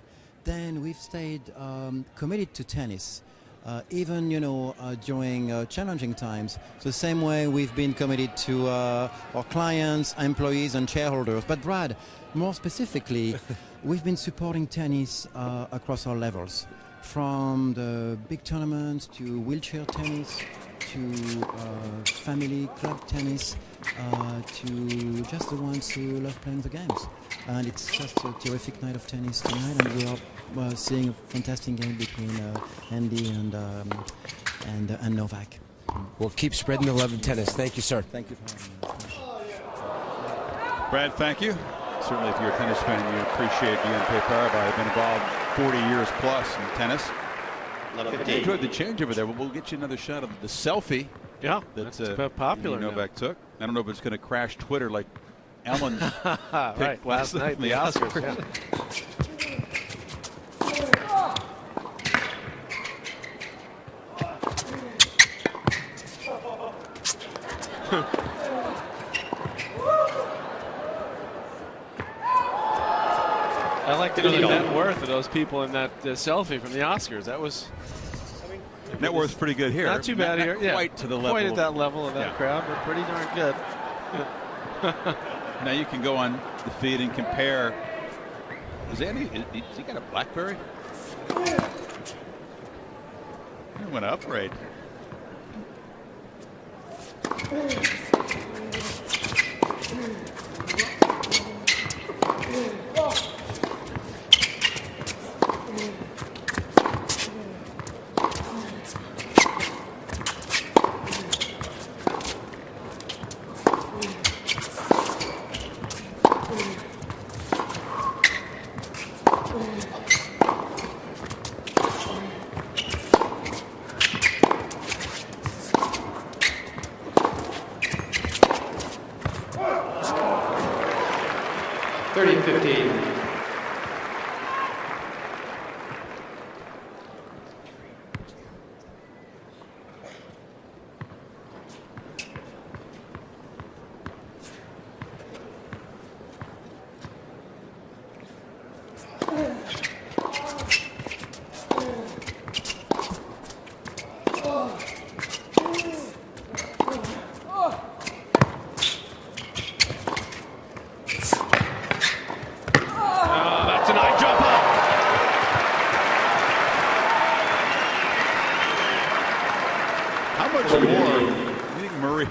Speaker 8: Then we've stayed committed to tennis. Even during challenging times, the same way we've been committed to our clients, employees, and shareholders. But Brad, more specifically, we've been supporting tennis across all levels, from the big tournaments to wheelchair tennis, to family club tennis, to just the ones who love playing the games. And it's just a terrific night of tennis tonight, and we are seeing a fantastic game between Andy and Novak.
Speaker 4: Well, keep spreading the love of tennis. Thank you, sir.
Speaker 8: Thank you for having me.
Speaker 1: Brad, thank you. Certainly, if you're a tennis fan, you appreciate BNP Paribas. I've been involved 40 years plus in tennis. I enjoyed the change over there. We'll get you another shot of the selfie.
Speaker 2: Yeah, that's popular.
Speaker 1: Novak took. I don't know if it's going to crash Twitter like Ellen
Speaker 2: right, last night the Oscars. I like to know the net worth of those people in that selfie from the Oscars. That was
Speaker 1: net worth's pretty good here.
Speaker 2: Not too bad here.
Speaker 1: Yeah, quite to the level.
Speaker 2: Quite at that level of that crowd, but pretty darn good.
Speaker 1: Now you can go on the feed and compare. Has he got a BlackBerry? He went to upgrade.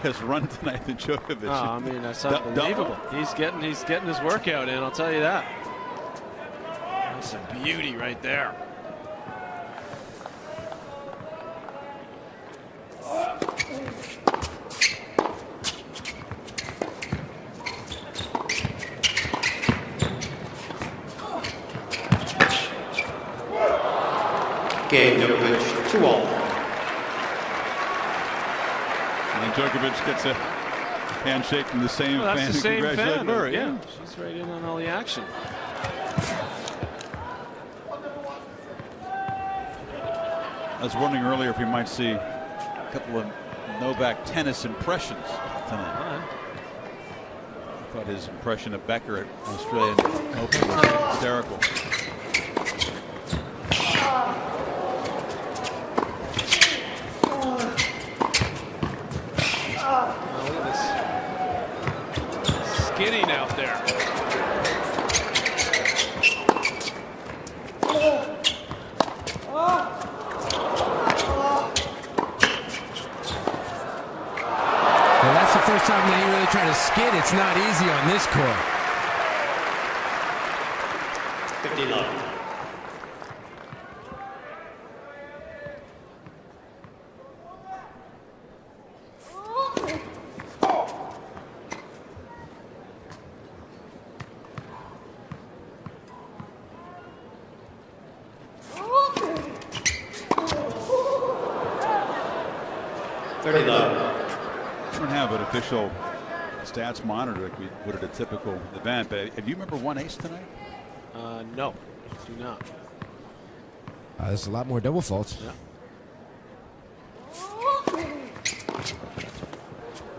Speaker 1: Has run tonight than Djokovic.
Speaker 2: Oh, I mean, that's unbelievable. He's getting his workout in, I'll tell you that. That's a beauty right there.
Speaker 3: Game Djokovic 2-all.
Speaker 1: And Djokovic gets a handshake from the same
Speaker 2: Well,
Speaker 1: fan.
Speaker 2: that's the same fan.
Speaker 1: Murray.
Speaker 2: Yeah, she's right in on all the action.
Speaker 1: I was wondering earlier if we might see a couple of Novak tennis impressions tonight. I thought his impression of Becker at Australian Open was hysterical.
Speaker 2: Look at this skidding out there.
Speaker 4: Well, that's the first time that he really tried to skid. It's not easy on this court.
Speaker 3: 50-love.
Speaker 1: We don't have an official stats monitor like we would at a typical event, but if you remember one ace tonight?
Speaker 2: No, do not.
Speaker 4: There's a lot more double faults.
Speaker 2: Yeah.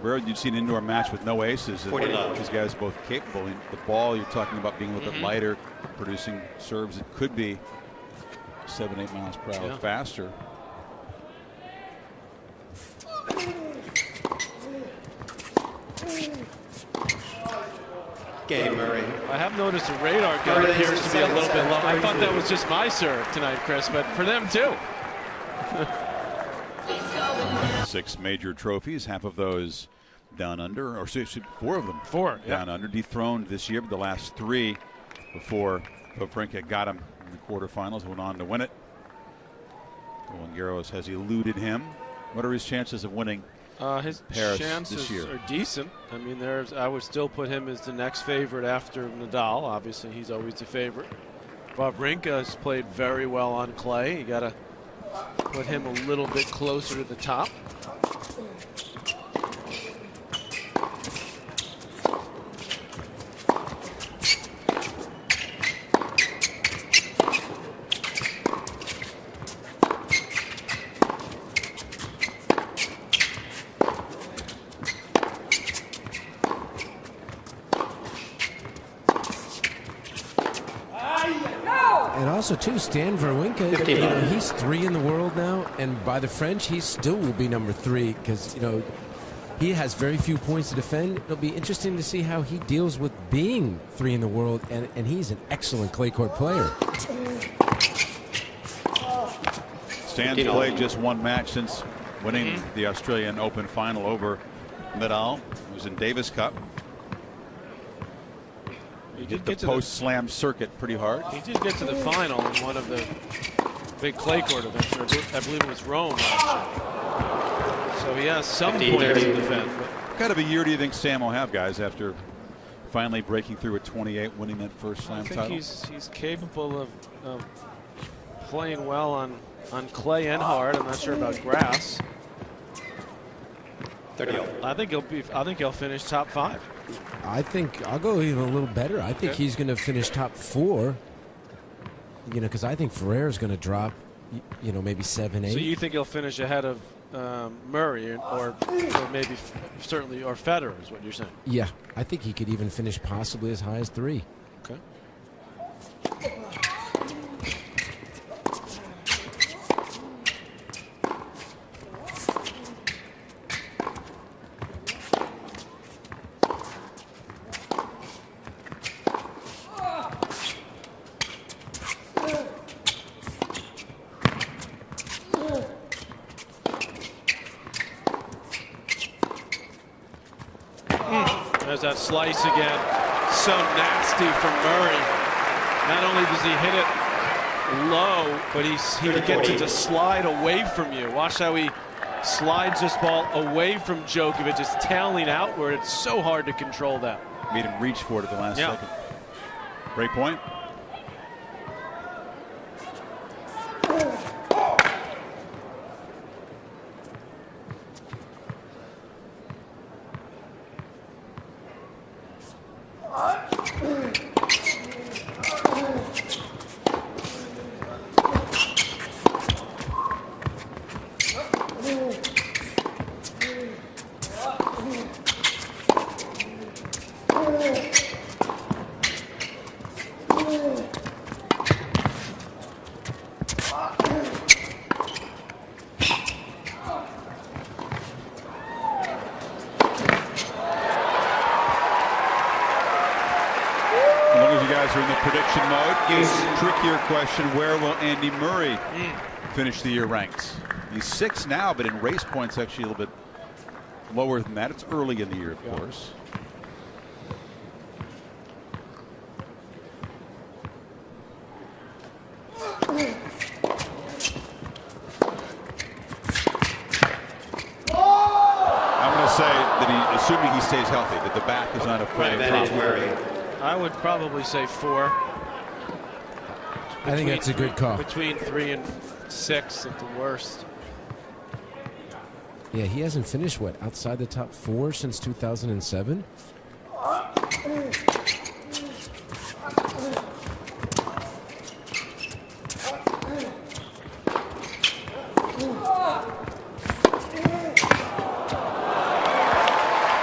Speaker 1: Rare you'd see an indoor match with no aces.
Speaker 3: 40-love.
Speaker 1: These guys are both capable. And the ball, you're talking about being a little bit lighter, producing serves that could be 7-8 miles per hour faster.
Speaker 3: Game Murray.
Speaker 2: I have noticed the radar gun appears to be a little bit low. I thought that was just my serve tonight, Chris, but for them too.
Speaker 1: 6 major trophies, half of those down under, or 4 of them.
Speaker 2: 4,
Speaker 1: down under, dethroned this year, but the last 3 before Wawrinka got him in the quarterfinals, went on to win it. Roland Garros has eluded him. What are his chances of winning
Speaker 2: His
Speaker 1: Paris
Speaker 2: chances
Speaker 1: this year?
Speaker 2: are decent. I mean, I would still put him as the next favorite after Nadal. Obviously, he's always the favorite. Wawrinka has played very well on clay. You got to put him a little bit closer to the top.
Speaker 4: And also, too, Stan Wawrinka, he's 3 in the world now, and by the French, he still will be number 3 because, he has very few points to defend. It'll be interesting to see how he deals with being 3 in the world, and he's an excellent clay court player.
Speaker 1: Stan's played just 1 match since winning the Australian Open final over Nadal. It was in Davis Cup. He did the post-slam circuit pretty hard.
Speaker 2: He did get to the final in one of the big clay court events. I believe it was Rome last year. So he has some points to defend.
Speaker 1: What kind of a year do you think Sam will have, guys, after finally breaking through at 28, winning that first slam title?
Speaker 2: I think he's capable of playing well on clay and hard. I'm not sure about grass.
Speaker 3: 30.
Speaker 2: I think he'll finish top 5.
Speaker 4: I think I'll go even a little better. I think he's going to finish top 4. Because I think Ferrer's going to drop, maybe 7, 8.
Speaker 2: So you think he'll finish ahead of Murray or maybe certainly or Federer is what you're saying?
Speaker 4: Yeah, I think he could even finish possibly as high as 3.
Speaker 2: Okay. There's that slice again. So nasty from Murray. Not only does he hit it low, but he gets it to slide away from you. Watch how he slides this ball away from Djokovic, just tailing outward. It's so hard to control that.
Speaker 1: Made him reach for it at the last second. Great point. Are in the prediction mode. Trickier question, where will Andy Murray finish the year ranked? He's 6 now, but in race points actually a little bit lower than that. It's early in the year, of course. I'm going to say that assuming he stays healthy, that the back is not a problem.
Speaker 2: I would probably say 4.
Speaker 4: I think that's a good call.
Speaker 2: Between 3 and 6 at the worst.
Speaker 4: Yeah, he hasn't finished, what, outside the top 4 since 2007?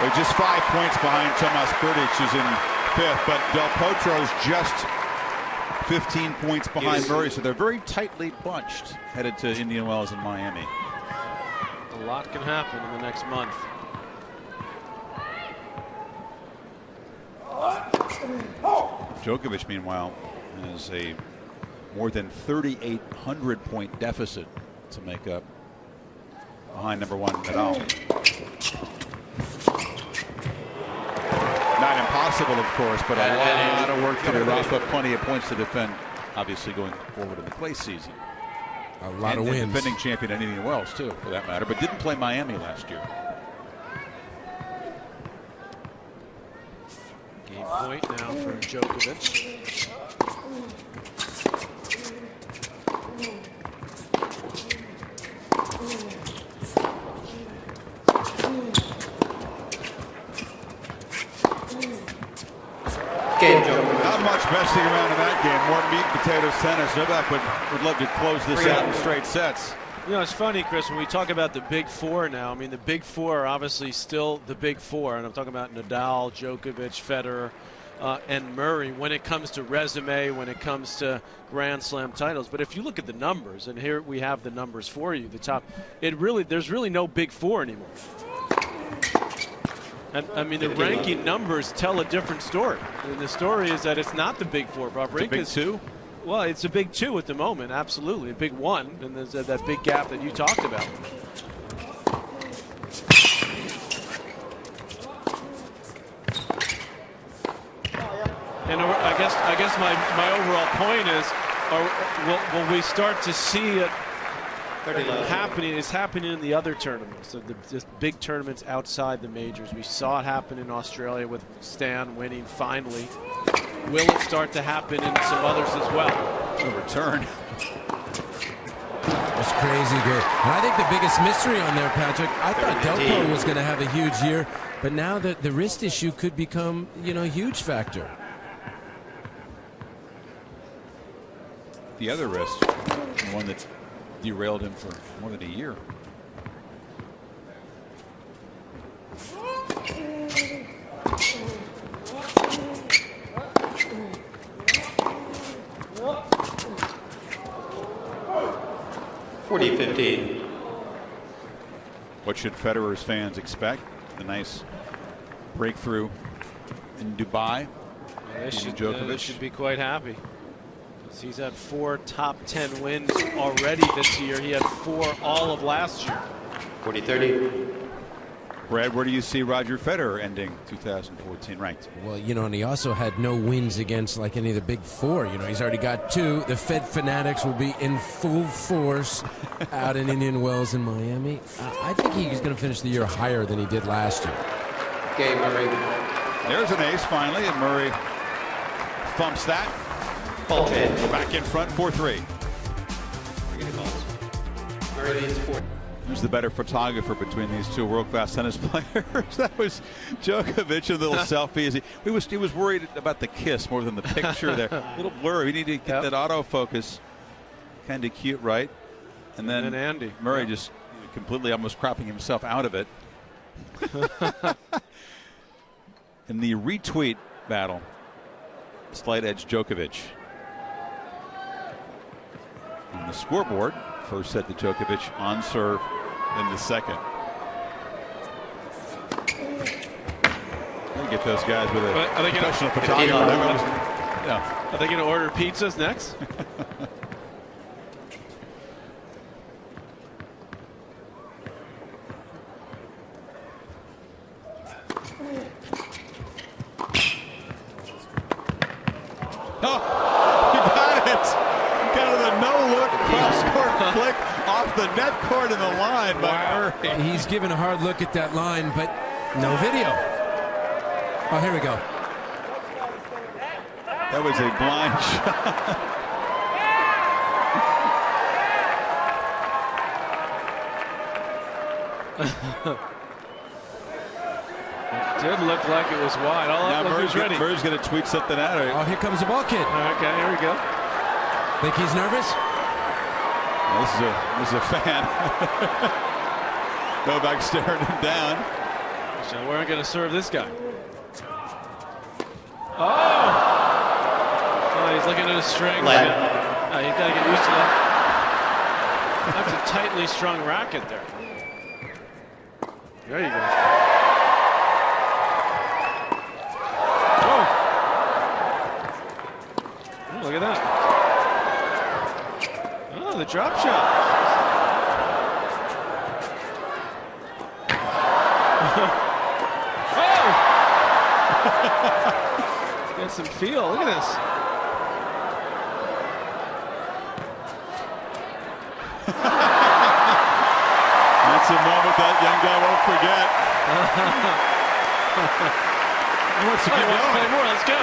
Speaker 1: They're just 5 points behind Tomas Berdych, who's in 5th, but Del Potro's just 15 points behind Murray, so they're very tightly bunched headed to Indian Wells and Miami.
Speaker 2: A lot can happen in the next month.
Speaker 1: Djokovic, meanwhile, has a more than 3,800 point deficit to make up behind number 1 Nadal. Not impossible, of course, but a lot of work to do. Rafa, plenty of points to defend, obviously, going forward in the clay season.
Speaker 4: A lot of wins.
Speaker 1: Defending champion at Indian Wells, too, for that matter, but didn't play Miami last year.
Speaker 2: Game point now for Djokovic.
Speaker 1: Not much messing around in that game. More meat and potatoes tennis. Novak would love to close this out in straight sets.
Speaker 2: You know, it's funny, Chris, when we talk about the big 4 now, I mean, the big 4 are obviously still the big 4, and I'm talking about Nadal, Djokovic, Federer, and Murray when it comes to resume, when it comes to Grand Slam titles. But if you look at the numbers, and here we have the numbers for you, the top, there's really no big 4 anymore. And I mean, the ranking numbers tell a different story. And the story is that it's not the big 4. Wawrinka,
Speaker 1: big 2?
Speaker 2: Well, it's a big 2 at the moment, absolutely. A big 1, and there's that big gap that you talked about. And I guess my overall point is, will we start to see it happening? It's happening in the other tournaments, so just big tournaments outside the majors. We saw it happen in Australia with Stan winning finally. Will it start to happen in some others as well?
Speaker 1: A return.
Speaker 4: That's crazy good. And I think the biggest mystery on there, Patrick, I thought Delpo was going to have a huge year, but now the wrist issue could become, a huge factor.
Speaker 1: The other wrist, the one that derailed him for more than a year.
Speaker 3: (40-15).
Speaker 1: What should Federer's fans expect? The nice breakthrough in Dubai.
Speaker 2: They should be quite happy. He's had 4 top 10 wins already this year. He had 4 all of last year.
Speaker 3: 40-30.
Speaker 1: Brad, where do you see Roger Federer ending 2014 ranked?
Speaker 4: Well, you know, and he also had no wins against like any of the big four. You know, he's already got 2. The Fed fanatics will be in full force out in Indian Wells in Miami. I think he's going to finish the year higher than he did last year.
Speaker 3: Game Murray.
Speaker 1: There's an ace finally, and Murray thumps that.
Speaker 3: Fault.
Speaker 1: Back in front, 4-3.
Speaker 3: Murray leads 4.
Speaker 1: Who's the better photographer between these two world-class tennis players? That was Djokovic, a little selfie. He was worried about the kiss more than the picture there. A little blurry. He needed to get that autofocus kind of cute, right? And then
Speaker 2: Andy.
Speaker 1: Murray just completely almost cropping himself out of it. In the retweet battle, slight edge Djokovic. On the scoreboard, first set to Djokovic on serve in the second. Gotta get those guys with a professional photographer.
Speaker 2: Are they going to order pizzas next?
Speaker 1: Oh, you got it! Kind of the no-look cross-court flick off the net court in the line by Murray.
Speaker 4: He's given a hard look at that line, but no video. Oh, here we go.
Speaker 1: That was a blind shot.
Speaker 2: It did look like it was wide.
Speaker 1: Now Murray's going to tweet something out of it.
Speaker 4: Oh, here comes the ball kid.
Speaker 2: Okay, here we go.
Speaker 4: Think he's nervous?
Speaker 1: This is a fan. Novac staring him down.
Speaker 2: So we're going to serve this guy. Oh, he's looking at his strings. He's got to get used to that. That's a tightly strung racket there. There you go. Oh, look at that. Oh, the drop shot. Get some feel. Look at this.
Speaker 1: That's a moment that young guy won't forget. He wants to keep going.
Speaker 2: Play more. Let's go.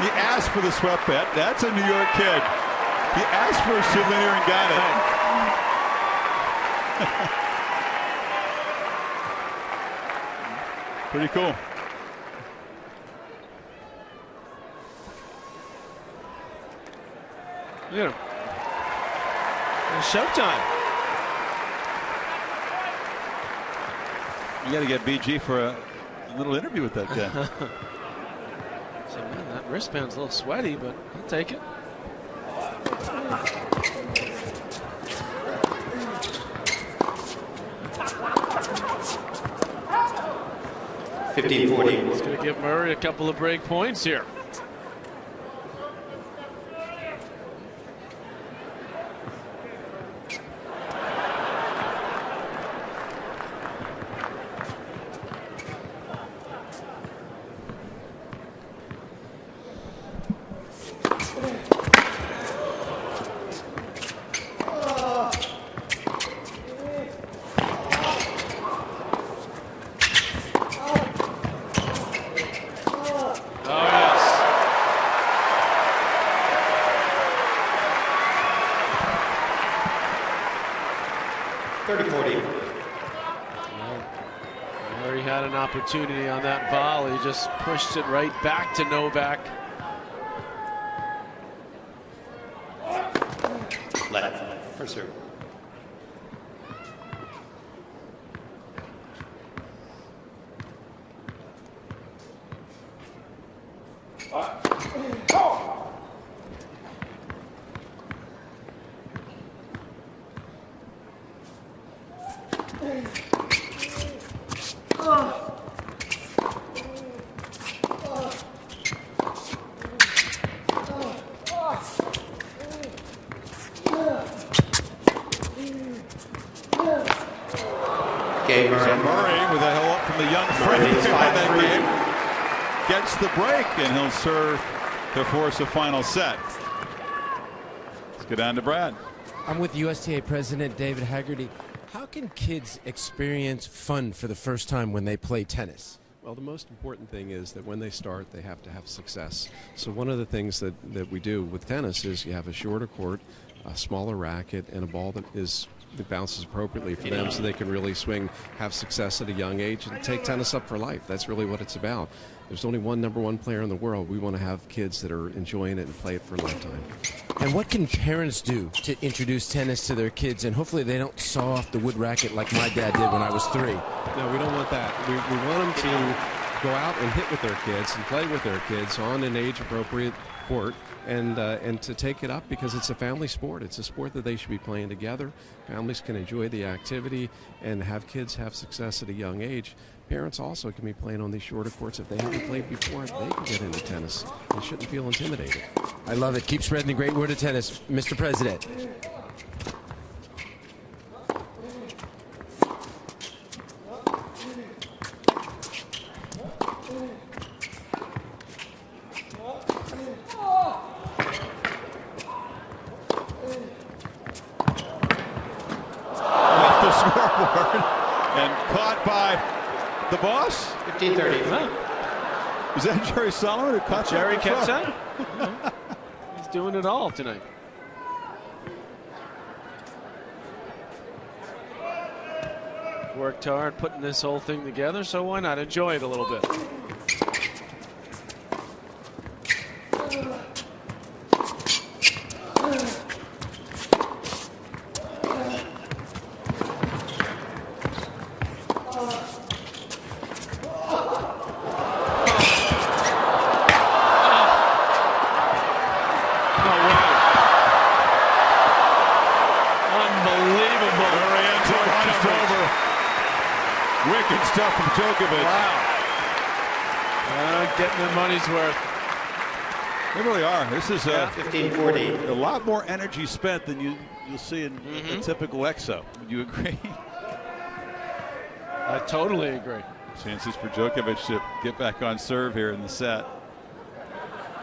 Speaker 1: He asked for the sweat bet. That's a New York kid. He asked for a souvenir and got it. Pretty cool.
Speaker 2: Look at him. It's showtime.
Speaker 1: You got to get BG for a little interview with that guy.
Speaker 2: So, man, that wristband's a little sweaty, but I'll take it.
Speaker 3: $15-14.
Speaker 2: It's going to give Murray a couple of break points here. Opportunity on that volley, just pushed it right back to Novac.
Speaker 3: Left for serve. game, Murray.
Speaker 1: So Murray, with a help from the young friend in that game, gets the break, and he'll serve to force a final set. Let's go down to Brad.
Speaker 4: I'm with USTA President David Haggerty. How can kids experience fun for the first time when they play tennis?
Speaker 9: Well, the most important thing is that when they start, they have to have success. So one of the things that we do with tennis is you have a shorter court, a smaller racket, and a ball that bounces appropriately for them so they can really swing, have success at a young age, and take tennis up for life. That's really what it's about. There's only one number one player in the world. We want to have kids that are enjoying it and play it for a lifetime.
Speaker 4: And what can parents do to introduce tennis to their kids, and hopefully they don't saw off the wood racket like my dad did when I was 3?
Speaker 9: No, we don't want that. We want them to go out and hit with their kids and play with their kids on an age-appropriate court, and to take it up because it's a family sport. It's a sport that they should be playing together. Families can enjoy the activity and have kids have success at a young age. Parents also can be playing on these shorter courts. If they haven't played before, they can get into tennis. They shouldn't feel intimidated.
Speaker 4: I love it. Keep spreading the great word of tennis, Mr. President.
Speaker 1: Off the scoreboard and caught by the boss.
Speaker 3: 15-30.
Speaker 2: Huh.
Speaker 1: Is that Jerry Solomon who caught
Speaker 2: Jerry
Speaker 1: that?
Speaker 2: catch that? He's doing it all tonight. Worked hard putting this whole thing together, so why not enjoy it a little bit?
Speaker 1: Wicked stuff from Djokovic.
Speaker 2: Wow. Getting their money's worth.
Speaker 1: They really are. This is
Speaker 3: 15-40.
Speaker 1: a lot more energy spent than you'll see in a typical EXO. Would you agree?
Speaker 2: I totally agree.
Speaker 1: Chances for Djokovic to get back on serve here in the set.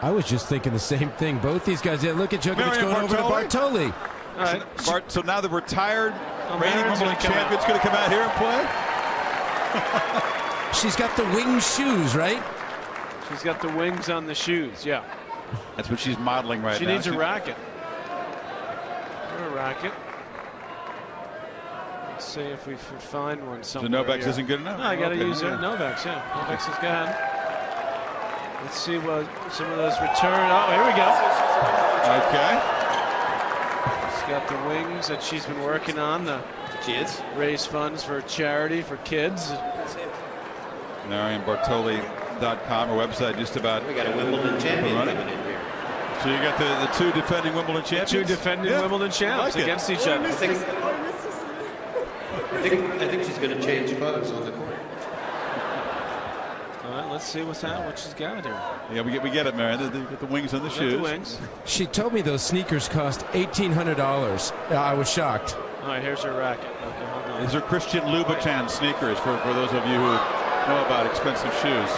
Speaker 4: I was just thinking the same thing. Both these guys. Yeah, look at Djokovic
Speaker 1: Marion
Speaker 4: going over to Bartoli.
Speaker 2: All right.
Speaker 1: So now the retired reigning
Speaker 2: Marion's
Speaker 1: Wimbledon
Speaker 2: gonna come
Speaker 1: champion's going to come out here and play?
Speaker 4: She's got the winged shoes, right?
Speaker 2: She's got the wings on the shoes, yeah.
Speaker 1: That's what she's modeling right now.
Speaker 2: She needs a racket. A racket. Let's see if we can find one
Speaker 1: So
Speaker 2: somewhere.
Speaker 1: Novak's
Speaker 2: here.
Speaker 1: isn't good enough?
Speaker 2: No, I got to
Speaker 1: Okay,
Speaker 2: use
Speaker 1: yeah.
Speaker 2: Novak's, yeah. Novak's is good. Let's see what some of those return. Oh, here we go.
Speaker 1: Okay.
Speaker 2: She's got the wings that she's been working on.
Speaker 3: She is.
Speaker 2: Raise funds for charity for kids.
Speaker 1: MarionBartoli.com, our website, just about.
Speaker 3: We got a Wimbledon champion coming in here.
Speaker 1: So you got the two defending Wimbledon champions?
Speaker 2: Two defending Wimbledon champs
Speaker 1: like it.
Speaker 2: against each other.
Speaker 3: I think she's going to change clothes on the court.
Speaker 2: All right, let's see what she's got here.
Speaker 1: Yeah, we get it, Marion. They got the wings on the shoes.
Speaker 2: The wings.
Speaker 4: She told me those sneakers cost $1,800. I was shocked.
Speaker 2: All right, here's her racket. Okay, hold on.
Speaker 1: These are Christian Louboutin sneakers for those of you who know about expensive shoes.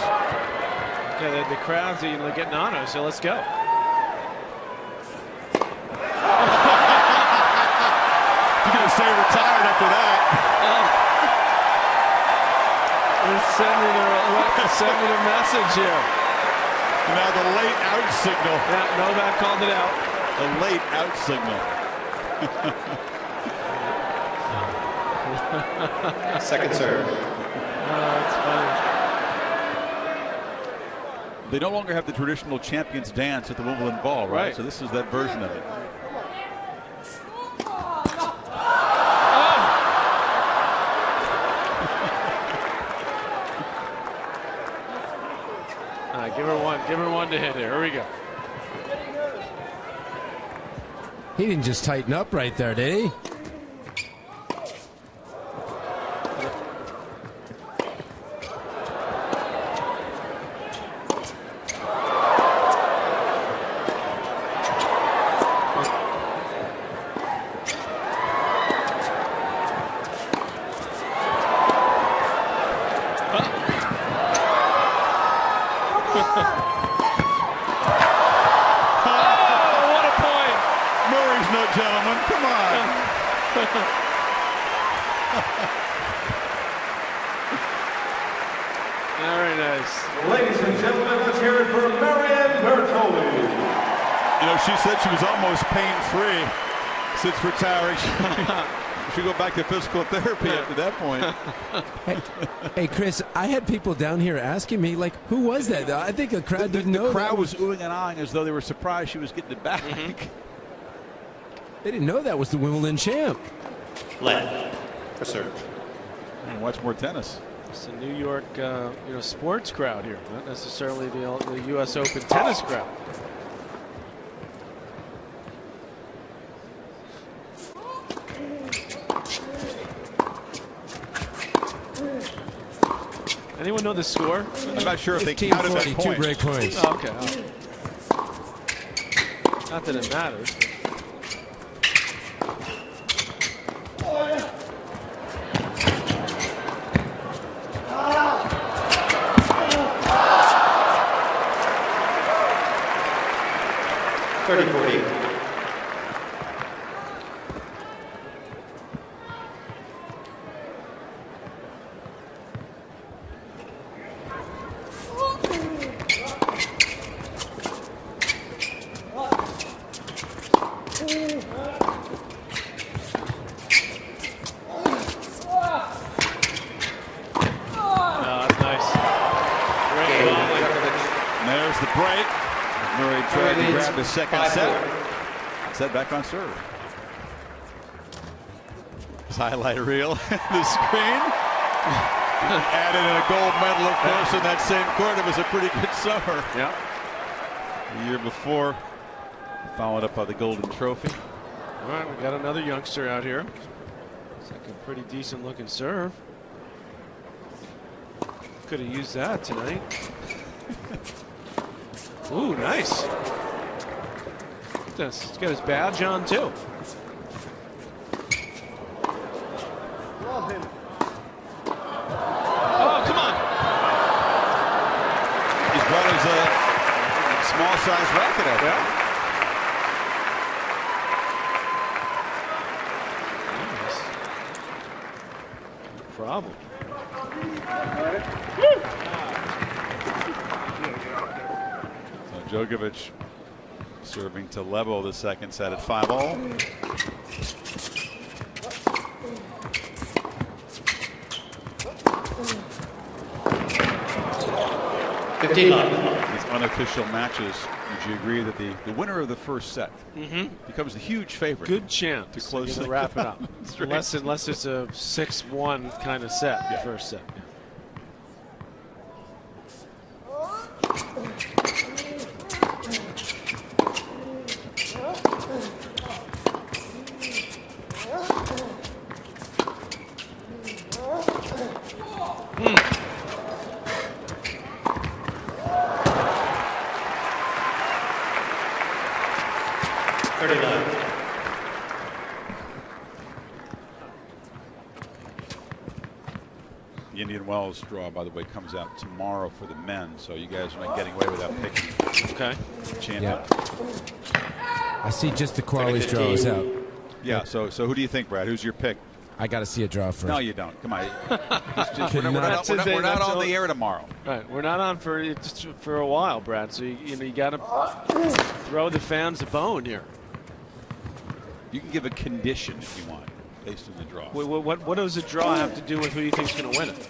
Speaker 2: Okay, the crowd's getting on her, so let's go.
Speaker 1: You're going to stay retired after that.
Speaker 2: We're sending a message here.
Speaker 1: And now the late out signal.
Speaker 2: Yeah, Novak called it out.
Speaker 1: The late out signal.
Speaker 3: Second serve.
Speaker 2: That's funny.
Speaker 1: They no longer have the traditional champions dance at the Wimbledon ball, right?
Speaker 2: Right.
Speaker 1: So this is that version of it.
Speaker 2: All right, give her one to hit here. Here we go.
Speaker 4: He didn't just tighten up right there, did he?
Speaker 1: no gentleman. Come on.
Speaker 2: Very nice.
Speaker 10: Ladies and gentlemen, let's hear it for Marianne Bertoli.
Speaker 1: You know, she said she was almost pain-free since retiring. She go back to physical therapy after that point.
Speaker 4: Hey, Chris, I had people down here asking me, like, who was that? I think the crowd didn't know.
Speaker 1: The crowd was oohing and ahhing as though they were surprised she was getting it back.
Speaker 4: They didn't know that was the Wimbledon champ.
Speaker 3: Left for serve.
Speaker 1: And watch more tennis.
Speaker 2: It's a New York, sports crowd here, not necessarily the U.S. Open tennis crowd. Anyone know the score?
Speaker 1: I'm not sure if they counted that point.
Speaker 4: 2 break points.
Speaker 2: Oh, okay. Not that it matters.
Speaker 1: Second set. Set back on serve. His highlight reel. The screen. Added in a gold medal, of course, in that same court. It was a pretty good summer.
Speaker 2: Yeah.
Speaker 1: The year before, followed up by the Golden Trophy.
Speaker 2: All right, we got another youngster out here. It's like a pretty decent looking serve. Could have used that tonight. Ooh, nice. This. He's got his badge on too. Oh, come on.
Speaker 1: He's brought his small size racket out.
Speaker 2: Yeah. Nice. No problem.
Speaker 1: So Djokovic serving to level the second set at 5-all. These unofficial matches, would you agree that the winner of the first set becomes the huge favorite?
Speaker 2: Good chance
Speaker 1: to close
Speaker 2: to wrap it up. unless it's a 6-1 kind of set, the first set. Yeah.
Speaker 1: The Indian Wells draw, by the way, comes out tomorrow for the men, so you guys are not getting away without picking champion.
Speaker 4: Yeah. I see just the Qualies draws out.
Speaker 1: Yeah, so who do you think, Brad? Who's your pick?
Speaker 4: I got to see a draw first.
Speaker 1: No, you don't. Come on. We're not on the air tomorrow.
Speaker 2: Right, we're not on for a while, Brad. So you got to throw the fans a bone here.
Speaker 1: You can give a condition if you want, based on the draw.
Speaker 2: What does a draw have to do with who you think's going to win it?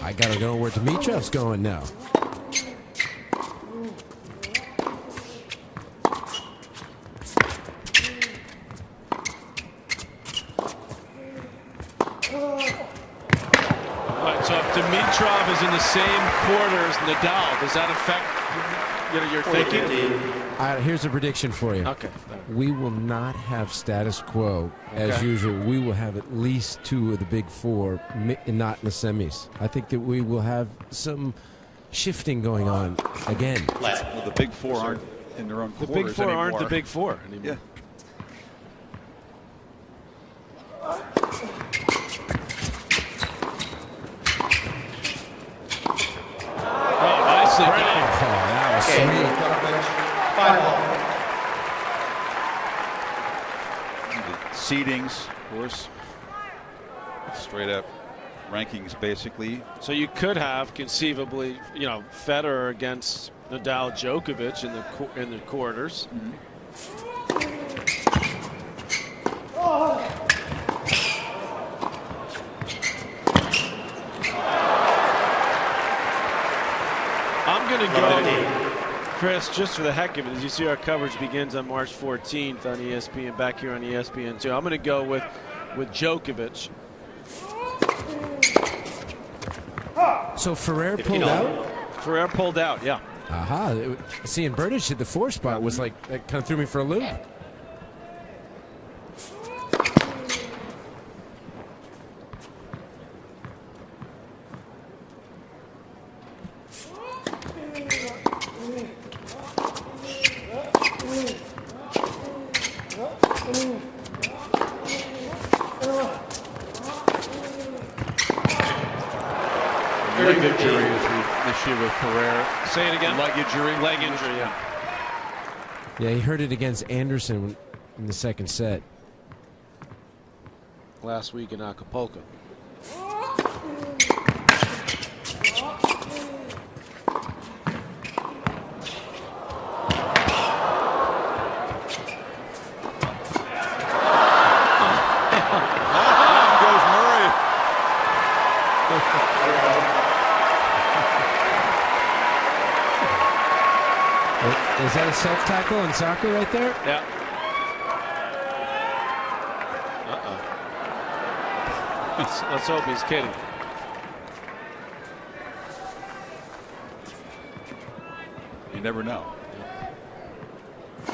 Speaker 4: I got to go where Dimitriev's going now.
Speaker 2: So if Dimitrov is in the same quarter as Nadal, does that affect your thinking?
Speaker 4: Here's a prediction for you.
Speaker 2: Okay.
Speaker 4: We will not have status quo as usual. We will have at least 2 of the big 4 not in the semis. I think that we will have some shifting going on again.
Speaker 1: Well, the big 4 aren't in their own quarters
Speaker 2: anymore. The big 4 aren't the big 4 anymore.
Speaker 1: Yeah. seedings, of course. Straight up rankings, basically.
Speaker 2: So you could have conceivably, you know, Federer against Nadal, Djokovic in the quarters. I'm going to go, Chris, just for the heck of it, as you see our coverage begins on March 14th on ESPN, back here on ESPN2. I'm going to go with Djokovic.
Speaker 4: So Ferrer pulled out?
Speaker 2: Ferrer pulled out, yeah.
Speaker 4: Aha. Seeing Berdych hit the 4 spot was like, that kind of threw me for a loop.
Speaker 1: Leg injury this year with Ferrer.
Speaker 2: Say it again.
Speaker 1: Leg injury.
Speaker 2: Leg injury, yeah.
Speaker 4: Yeah, he hurt it against Anderson in the second set.
Speaker 2: Last week in Acapulco.
Speaker 4: Is that a self-tackle in soccer right there?
Speaker 2: Yeah. Let's hope he's kidding.
Speaker 1: You never know. He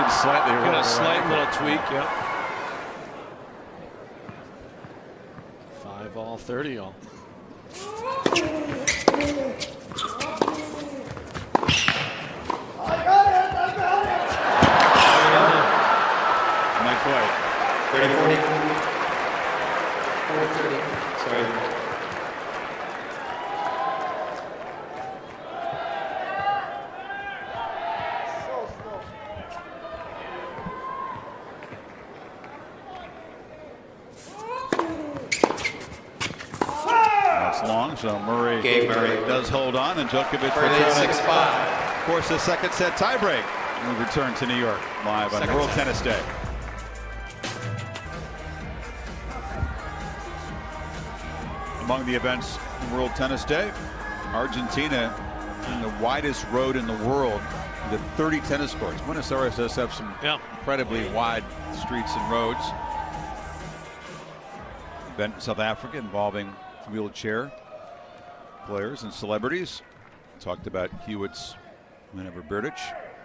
Speaker 1: did slightly
Speaker 2: Got a slight little tweak, yeah. 5 all, 30 all.
Speaker 1: Not quite.
Speaker 3: 30-40. 4-30. Sorry.
Speaker 1: That's long, so Murray does hold on, and Djokovic
Speaker 3: Further
Speaker 1: will
Speaker 3: 6-5.
Speaker 1: force the second set tiebreak. We return to New York live on World Tennis Day. Among the events in World Tennis Day, Argentina in the widest road in the world with 30 tennis courts. Buenos Aires does have some incredibly wide streets and roads. Event in South Africa involving wheelchair players and celebrities. Talked about Hewitt's win over Berdych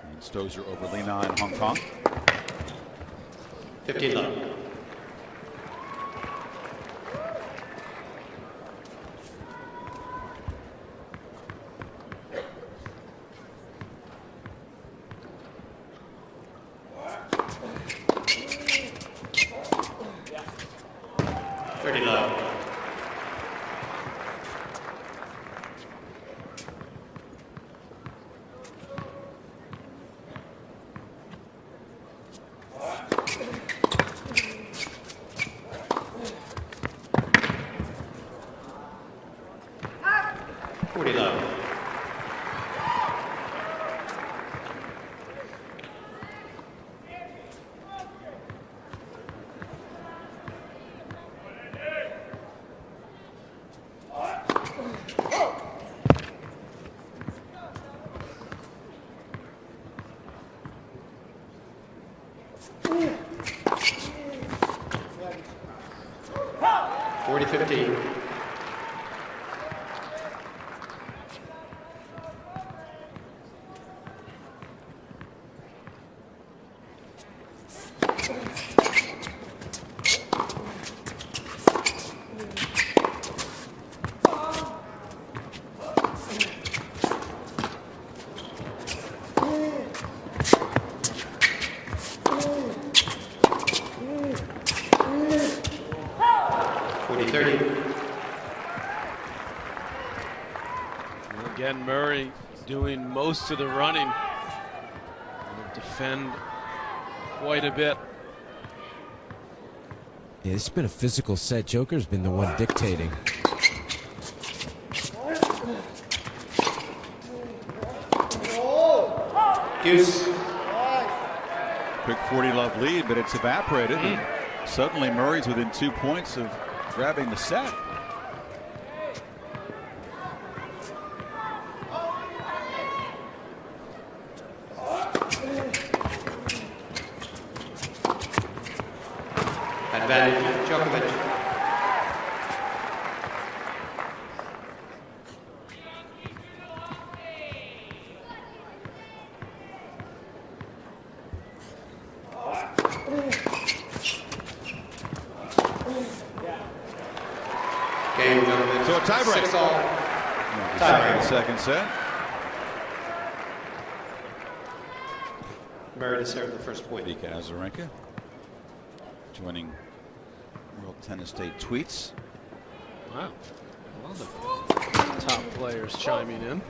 Speaker 1: and Stosur over Lina in Hong Kong.
Speaker 3: 15-11.
Speaker 2: Again, Murray doing most of the running. Defend quite a bit.
Speaker 4: Yeah, it's been a physical set. Joker's been the one dictating.
Speaker 3: Deuce.
Speaker 1: Quick 40-love lead, but it's evaporated. And suddenly Murray's within 2 points of grabbing the set.
Speaker 3: Advantage Djokovic. Game Djokovic.
Speaker 1: So a tiebreak.
Speaker 3: 6-all.
Speaker 1: Tiebreak. Second set.
Speaker 3: Murray to serve the first point.
Speaker 1: Vika Azarenka joining World Tennis Day tweets.
Speaker 2: Wow. All the top players chiming in.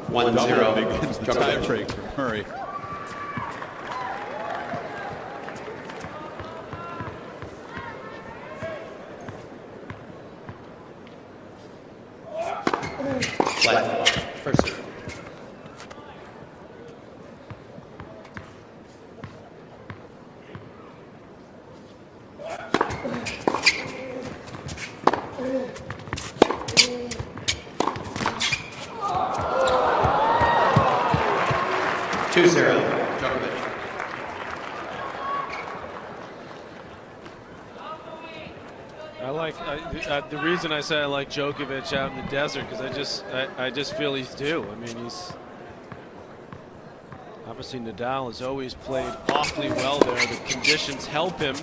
Speaker 3: One
Speaker 1: Double
Speaker 3: 0.
Speaker 1: begins the
Speaker 3: Djokovic.
Speaker 1: tiebreak for Murray.
Speaker 3: Flat. First serve. Two 0. Djokovic.
Speaker 2: The reason I say I like Djokovic out in the desert because I just feel he's due. I mean, he's obviously Nadal has always played awfully well there. The conditions help him.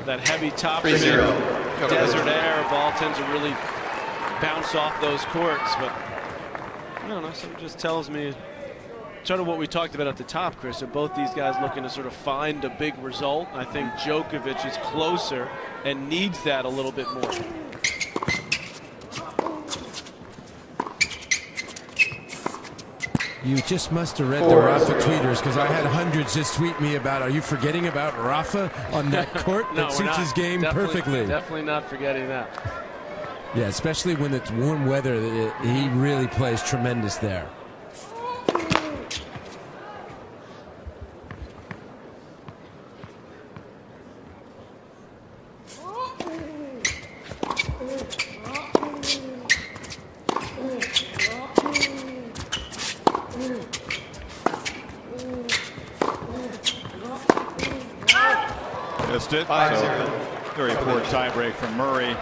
Speaker 2: That heavy top spin, desert air, ball tends to really bounce off those courts. But I don't know. Something just tells me. Sort of what we talked about at the top, Chris. Are both these guys looking to sort of find a big result? I think Djokovic is closer and needs that a little bit more.
Speaker 4: You just must have read the Rafa tweeters, because I had hundreds just tweet me about, are you forgetting about Rafa on that court?
Speaker 2: No,
Speaker 4: That suits his game perfectly.
Speaker 2: Definitely not forgetting that.
Speaker 4: Yeah, especially when it's warm weather, he really plays tremendous there.
Speaker 1: Missed it.
Speaker 3: 5-0.
Speaker 1: Very poor tiebreak from Murray.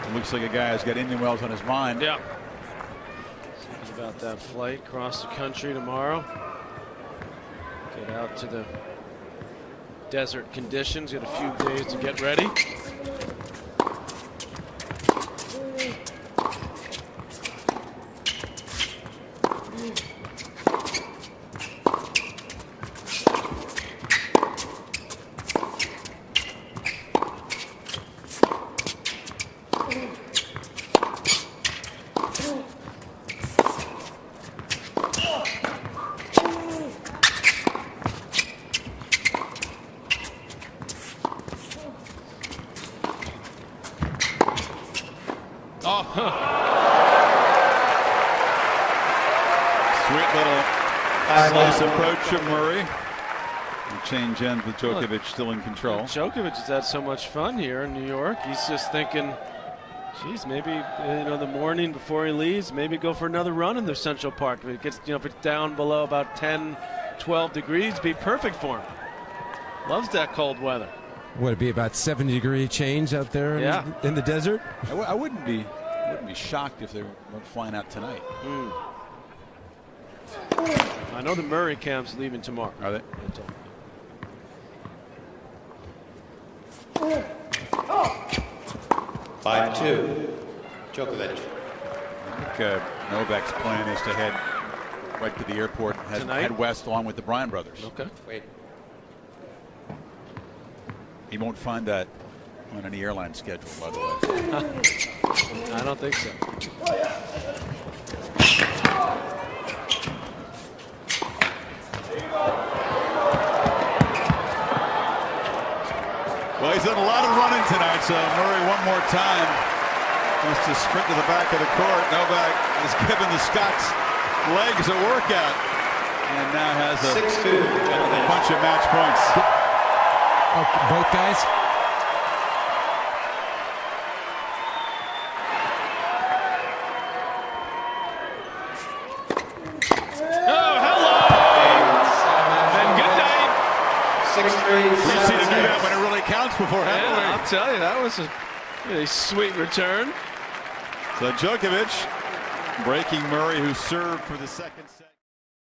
Speaker 1: It looks like a guy has got Indian Wells on his mind.
Speaker 2: Yeah. Thinking about that flight across the country tomorrow. Get out to the desert conditions. Got a few days to get ready.
Speaker 1: Sweet little slice approach from Murray. And change ends with Djokovic still in control.
Speaker 2: Djokovic has had so much fun here in New York. He's just thinking, geez, maybe the morning before he leaves, maybe go for another run in the Central Park. If it gets if it's down below about 10, 12 degrees, be perfect for him. Loves that cold weather.
Speaker 4: Would it be about 70-degree change out there in the desert?
Speaker 1: I wouldn't be shocked if they weren't flying out tonight.
Speaker 2: I know the Murray camp's leaving tomorrow.
Speaker 1: Are they?
Speaker 3: 5-2. Djokovic.
Speaker 1: I think Novak's plan is to head right to the airport and head west along with the Bryan brothers.
Speaker 2: Okay.
Speaker 3: Wait.
Speaker 1: He won't find that on any airline schedule, by the way.
Speaker 2: I don't think so.
Speaker 1: Well, he's done a lot of running tonight, so Murray one more time wants to sprint to the back of the court. Novak has given the Scots legs a workout and now has a bunch of match points.
Speaker 4: Both guys?
Speaker 2: Oh, hello! And good night.
Speaker 3: 6-3.
Speaker 1: We've seen him do that when it really counts before, haven't we?
Speaker 2: I'll tell you, that was a really sweet return.
Speaker 1: So Djokovic breaking Murray, who served for the second set.